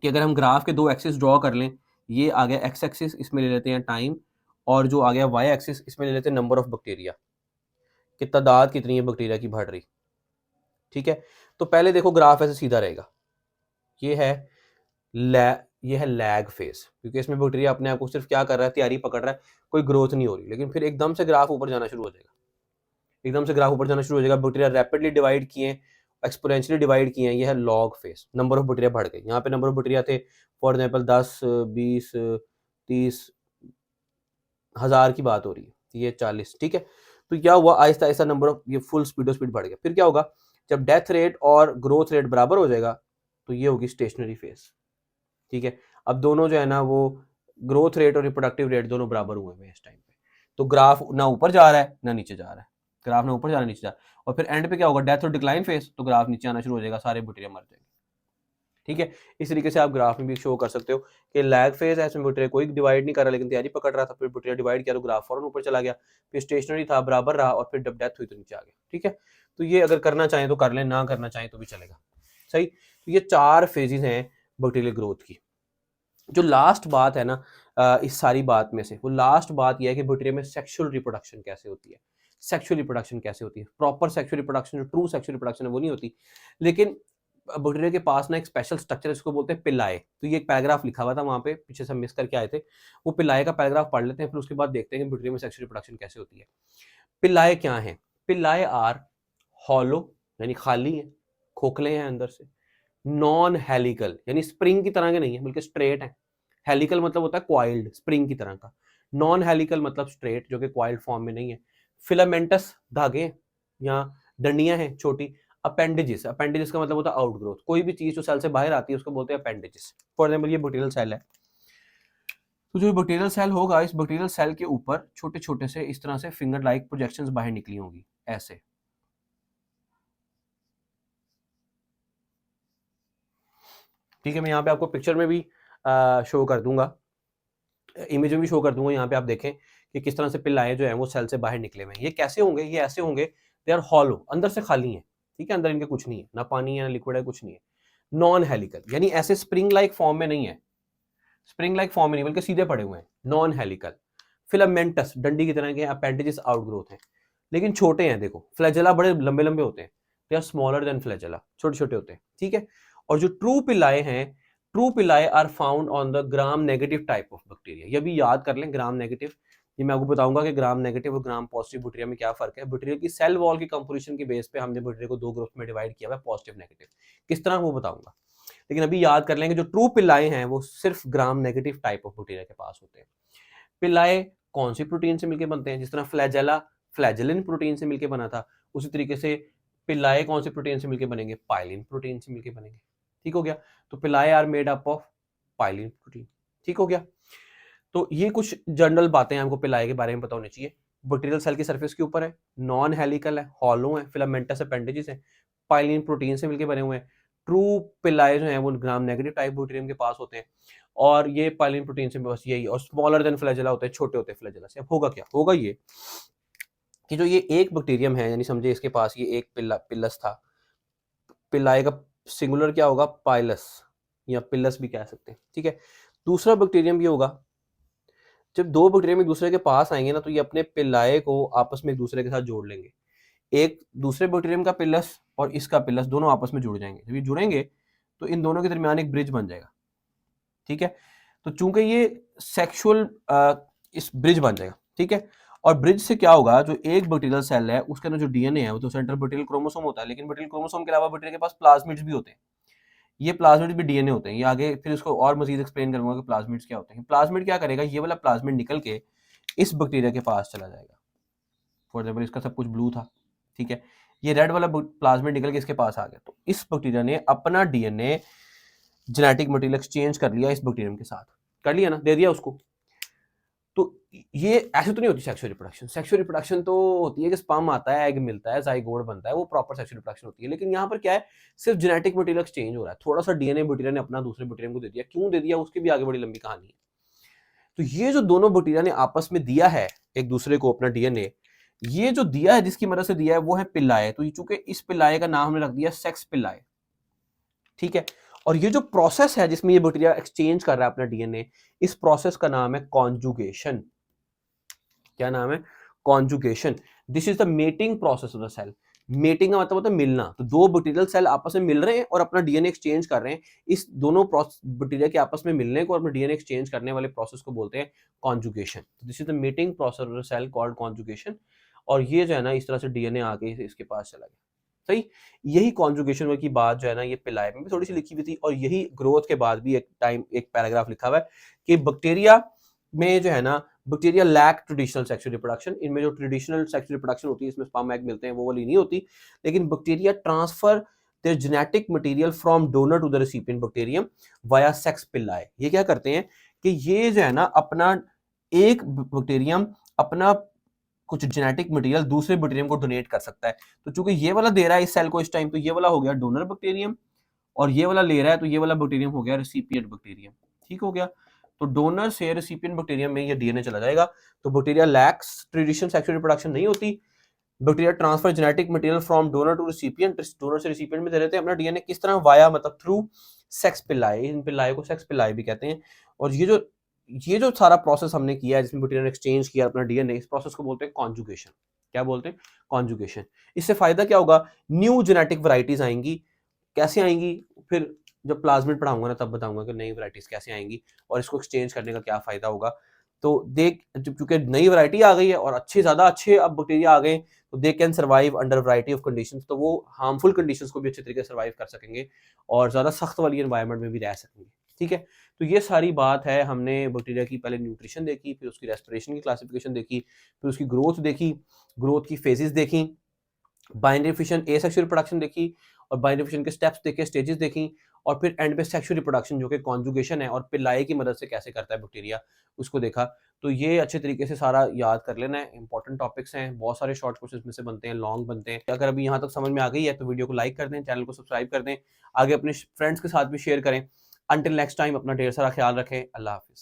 A: कि अगर हम ग्राफ के 2 एक्सिस ड्रॉ कर लें, ये आ गया एक्स एक्सिस, इसमें ले लेते हैं टाइम, और जो आ गया वाई एक्सिस, इसमें ले लेते हैं नंबर ऑफ बैक्टीरिया, कि तादाद कितनी है बैक्टीरिया की बढ़ रही। ठीक है, तो पहले देखो ग्राफ ऐसे सीधा रहेगा, ये है लैग फेज, क्योंकि इसमें बैक्टीरिया अपने आप को सिर्फ क्या कर रहा है, तैयारी पकड़ रहा है, कोई ग्रोथ नहीं हो रही। लेकिन फिर एकदम से ग्राफ ऊपर जाना शुरू हो जाएगा, एकदम से ग्राफ ऊपर जाना शुरू हो जाएगा। बैक्टीरिया रैपिडली डिवाइड किए, एक्सपोनेंशियली डिवाइड किए, ये है log phase. Number of bacteria बढ़ गए, यहाँ पे नंबर ऑफ बैक्टीरिया थे फॉर एग्जाम्पल 10, 20, 30 हज़ार की बात हो रही है, ये 40। ठीक है, तो क्या हुआ, आहिस्ता आहिस्ता नंबर ऑफ, ये फुल स्पीड बढ़ गया। फिर क्या होगा, जब डेथ रेट और ग्रोथ रेट बराबर हो जाएगा, तो ये होगी स्टेशनरी फेज। ठीक है, अब दोनों जो है ना, वो ग्रोथ रेट और रिप्रोडक्टिव रेट दोनों बराबर हुए हैं इस टाइम पे। तो ग्राफ ना ऊपर जा रहा है ना नीचे जा रहा है, ग्राफ ना ऊपर जा रहा है नीचे जा रहा है। और फिर एंड पे क्या होगा, डेथ और डिक्लाइन फेज, तो ग्राफ नीचे आना शुरू हो जाएगा, सारे बैक्टीरिया मर जाएंगे। ठीक है, इस तरीके से आप ग्राफ में भी शो कर सकते हो कि लैग फेज है, इसमें बैक्टीरिया कोई डिवाइड नहीं कर रहा लेकिन तैयारी पकड़ रहा था, फिर बैक्टीरिया डिवाइड किया तो ग्राफ फौरन ऊपर चला गया, फिर स्टेशनरी था बराबर रहा और फिर जब डेथ हुई तो नीचे आ गया। ठीक है, तो ये अगर करना चाहें तो कर लें, ना करना चाहें तो भी चलेगा। सही, तो ये 4 फेजेस हैं बैक्टीरियल ग्रोथ की। जो लास्ट बात है ना इस सारी बात में से, वो लास्ट बात यह है कि बैक्टीरिया में सेक्सुअल रिप्रोडक्शन कैसे होती है, सेक्सुअल रिप्रोडक्शन कैसे होती है। प्रॉपर सेक्सुअल रिप्रोडक्शन, जो ट्रू सेक्सुअल रिप्रोडक्शन है वो नहीं होती, लेकिन बैक्टीरिया के पास ना एक स्पेशल स्ट्रक्चर है, इसको बोलते हैं पिलाए। तो ये एक पैराग्राफ लिखा हुआ था वहां पे, पीछे से हम मिस करके आए थे, वो पिलाए का पैराग्राफ पढ़ लेते हैं, फिर उसके बाद देखते हैं कि बैक्टीरिया में सेक्सुअल रिप्रोडक्शन कैसे होती है। पिलाए क्या है? पिलाए आर हॉलो, यानी खाली है, खोखले हैं अंदर से। नॉन हेलिकल, यानी स्प्रिंग की तरह के नहीं है बल्कि स्ट्रेट है। हेलिकल मतलब होता है क्वाइल्ड, स्प्रिंग की तरह का। नॉन हेलिकल मतलब स्ट्रेट, जो कि क्वाइल्ड फॉर्म में नहीं है। फिलामेंटस, धागे या डंडियां हैं छोटी। अपेंडेजेस, अपेंडेजेस का मतलब होता है आउटग्रोथ, कोई भी चीज जो सेल से बाहर आती है उसको बोलते हैं अपेंडेजेस। फॉर एग्जाम्पल ये बैक्टीरियल सेल है, तो जो बैक्टीरियल सेल होगा, इस बैक्टीरियल सेल के ऊपर छोटे छोटे से इस तरह से फिंगर लाइक प्रोजेक्शंस बाहर निकली होंगी ऐसे। ठीक है, मैं यहाँ पे आपको पिक्चर में भी शो कर दूंगा, इमेज में भी शो कर दूंगा। यहाँ पे आप देखें कि किस तरह से पिल्लाएं जो है वो सेल से बाहर निकले हुए हैं। ये कैसे होंगे? ये ऐसे होंगे, दे आर हॉलो, अंदर से खाली है। ठीक है, अंदर इनके कुछ नहीं है, ना पानी है ना लिक्विड है, कुछ नहीं है। नॉन हेलिकल, यानी ऐसे स्प्रिंग लाइक फॉर्म में नहीं है, स्प्रिंग लाइक फॉर्म में नहीं बल्कि सीधे पड़े हुए हैं। Non helical. फिलामेंटस, डंडी की तरह के अपेंडेजेस आउटग्रोथ हैं, लेकिन छोटे हैं। देखो फ्लैजेला बड़े लंबे लंबे होते हैं, they are smaller than flagella, छोटे छोटे होते हैं। ठीक है, और जो ट्रू पिलाए हैं, true pili are found on the gram negative type of bacteria. ये भी याद कर लें, ग्राम नेगेटिव। ये मैं आपको बताऊंगा कि ग्राम नेगेटिव और ग्राम पॉजिटिव बैक्टीरिया में क्या फर्क है। बैक्टीरिया की सेल वॉल की कंपोजिशन के बेस पे हमने बैक्टीरिया को 2 ग्रुप में डिवाइड किया हुआ है, पॉजिटिव नेगेटिव। किस तरह वो बताऊंगा, लेकिन अभी याद कर लेंगे जो ट्रू पिलाए हैं वो सिर्फ ग्राम नेगेटिव टाइप ऑफ बैक्टीरिया के पास होते हैं। पिलाए कौन सी प्रोटीन से मिलकर बनते हैं? जिस तरह फ्लैजेला फ्लैजेलिन प्रोटीन से मिलकर बना था, उसी तरीके से पिलाए कौन सी प्रोटीन से मिलकर बनेंगे? पाइलिन प्रोटीन से मिलकर बनेंगे। ठीक हो गया, तो pili are made up of pilin protein. ठीक हो गया, तो ये कुछ जनरल बातें हमको पिलाए के बारे में पता होनी चाहिए। बैक्टीरियल सेल की सरफेस के ऊपर है, नॉन हेलिकल है, हॉलो है, फिलामेंटस अपेंडेजेस है, पाइलिन प्रोटीन से मिलकर बने हुए हैं। ट्रू पिलाए जो हैं वो ग्राम नेगेटिव टाइप बैक्टीरियम के पास होते हैं, और ये पाइलिन प्रोटीन से बस यही, और स्मॉलर देन फ्लैजेला होते हैं, छोटे होते हैं फ्लैजेला से। अब होगा क्या? होगा ये कि जो ये एक बैक्टीरियम है, यानी समझे इसके पास ये एक पिलस था, पिलाए का सिंगुलर क्या होगा? पाइलस, या पिलस भी कह सकते हैं। ठीक है, दूसरा बैक्टीरियम भी होगा। जब 2 बैक्टीरियम एक दूसरे के पास आएंगे ना, तो ये अपने पिलाए को आपस में एक दूसरे के साथ जोड़ लेंगे। एक दूसरे बैक्टीरियम का पिलस और इसका पिलस दोनों आपस में जुड़ जाएंगे। जब ये जुड़ेंगे तो इन दोनों के दरमियान एक ब्रिज बन जाएगा। ठीक है, तो चूंकि ये सेक्सुअल इस ब्रिज बन जाएगा। ठीक है, और ब्रिज से क्या होगा, जो एक बैक्टीरियल सेल है उसके अंदर जो डीएनए है वो तो सेंट्रल बैक्टीरियल क्रोमोसोम होता है, लेकिन बैक्टीरियल क्रोमोसोम के अलावा बैक्टीरिया के पास प्लाज्मिड्स भी होते हैं। ये प्लाज्मिड भी डीएनए होते हैं। ये आगे फिर इसको और मजीद एक्सप्लेन करूंगा कि प्लाज्मिड्स क्या होते हैं। प्लाज्मिड क्या करेगा, ये वाला प्लाज्मिड निकल के इस बैक्टीरिया के पास चला जाएगा। फॉर एग्जाम्पल इसका सब कुछ ब्लू था, ठीक है, ये रेड वाला प्लाज्मिड निकल के इसके पास आ गया, तो इस बैक्टीरिया ने अपना डीएनए जेनेटिक मटेरियल एक्सचेंज कर लिया इस बैक्टीरियम के साथ, कर लिया ना, दे दिया उसको। तो ये ऐसे तो नहीं होती सेक्सुअल रिप्रोडक्शन। सेक्सुअल रिप्रोडक्शन तो होती है कि स्पर्म आता है, एग मिलता है, जाइगोट बनता है, वो प्रॉपर सेक्सुअल रिप्रोडक्शन होती है। लेकिन यहाँ पर क्या है, सिर्फ जेनेटिक मटेरियल एक्सचेंज हो रहा है, थोड़ा सा डीएनए बैक्टीरिया ने अपना दूसरे बैक्टीरियम को दे दिया। क्यों दे दिया, उसकी भी आगे बड़ी लंबी कहानी है। तो ये जो दोनों बैक्टीरिया ने आपस में दिया है एक दूसरे को अपना डीएनए, ये जो दिया है, जिसकी मदद से दिया है, वो है पिल्लाए। तो चूंकि इस पिल्लाए का नाम हमने रख दिया सेक्स पिल्लाए। ठीक है, और ये जो प्रोसेस है जिसमें ये बैक्टीरिया एक्सचेंज कर रहा है अपना डीएनए, इस प्रोसेस का नाम है कॉन्जुगेशन। क्या नाम है? Conjugation. This is the mating process of the cell. Mating का मतलब होता है मिलना। तो 2 बैक्टीरियल सेल आपस में मिल रहे हैं और अपना डीएनए एक्सचेंज कर रहे हैं। इस दोनों बैक्टीरिया के आपस में मिलने को, अपना डीएनए एक्सचेंज करने वाले प्रोसेस को बोलते हैं conjugation. This is the mating process of the cell called conjugation. और ये जो है ना, इस तरह से डीएनए आके इसके पास चला गया। सही, यही कॉन्जुगेशन की बात जो है ना, ये पिलाए में भी थोड़ी सी लिखी हुई थी, और यही ग्रोथ के बाद भी एक पैराग्राफ लिखा हुआ है कि बैक्टीरिया में जो है ना, bacteria lack traditional sexual reproduction. इनमें जो ट्रेडिशनल सेक्सुअल रिप्रोडक्शन होती है, इसमें स्पर्म एग मिलते हैं, वो वाली नहीं होती। लेकिन bacteria transfer their genetic material from donor to the recipient bacterium via sex pili. ये क्या करते हैं कि ये जो है ना, अपना एक बैक्टीरियम अपना कुछ जेनेटिक मटेरियल दूसरे बैक्टीरियम को डोनेट कर सकता है। तो चूंकि ये वाला दे रहा है इस सेल को इस टाइम, तो ये वाला हो गया डोनर बैक्टीरियम, और ये वाला ले रहा है, तो ये वाला बैक्टीरियम हो गया रेसिपिएंट बैक्टीरियम। ठीक हो गया। तो डोनर से रेसिपिएंट बैक्टीरियम में ये डीएनए चला जाएगा। तो bacteria lacks traditional sexual reproduction नहीं होती। Bacteria transfer genetic material from donor to recipient, donor से रेसिपिएंट में दे देते हैं अपना डीएनए। किस तरह? वाया, मतलब थ्रू सेक्स पिल्लाई। इन पिल्लाई को सेक्स पिल्लाई भी कहते हैं। और ये जो सारा प्रोसेस हमने किया है, जिसमें बैक्टीरिया ने एक्सचेंज किया अपना डीएनए, इस प्रोसेस को बोलते हैं कॉन्जुगेशन। क्या बोलते हैं? कॉन्जुगेशन। इससे फायदा क्या होगा? न्यू जेनेटिक वैरायटीज आएंगी। कैसे आएंगी? फिर जब प्लाज्मिड पढ़ाऊंगा ना, तब बताऊंगा कि नई वैरायटीज कैसे आएंगी और इसको एक्सचेंज करने का क्या फायदा होगा। तो देख, क्योंकि नई वैरायटी आ गई है और ज्यादा अच्छे अब बैक्टीरिया आ गए, तो they can survive under variety of conditions. तो वो हार्मफुल कंडीशंस को भी अच्छे तरीके से सर्वाइव कर सकेंगे और ज्यादा सख्त वाली एनवायरनमेंट में भी रह सकेंगे। ठीक है। तो ये सारी बात है। हमने बैक्टीरिया की पहले न्यूट्रिशन देखी, फिर उसकी रेस्पिरेशन की क्लासिफिकेशन देखी, फिर उसकी ग्रोथ देखी, ग्रोथ की फेजेस देखी, बाइनरी फिशन एसेक्सुअल रिप्रोडक्शन देखी, और बाइनरी फिशन के स्टेप्स देखे, स्टेजेस देखी, और फिर एंड पे सेक्सुअल रिप्रोडक्शन जो कि कॉन्जुगेशन है और पिल्लाई की मदद से कैसे करता है बैक्टीरिया, उसको देखा। तो ये अच्छे तरीके से सारा याद कर लेना है। इंपॉर्टेंट टॉपिक्स हैं, बहुत सारे शॉर्ट कोर्सेज में से बनते हैं, लॉन्ग बनते हैं। अगर अभी यहाँ तक समझ में आ गई है तो वीडियो को लाइक कर दें, चैनल को सब्सक्राइब कर दें, आगे अपने फ्रेंड्स के साथ भी शेयर करें। अंटिल नेक्स्ट टाइम, अपना ढेर सारा ख्याल रखें। अल्लाह हाफिज़।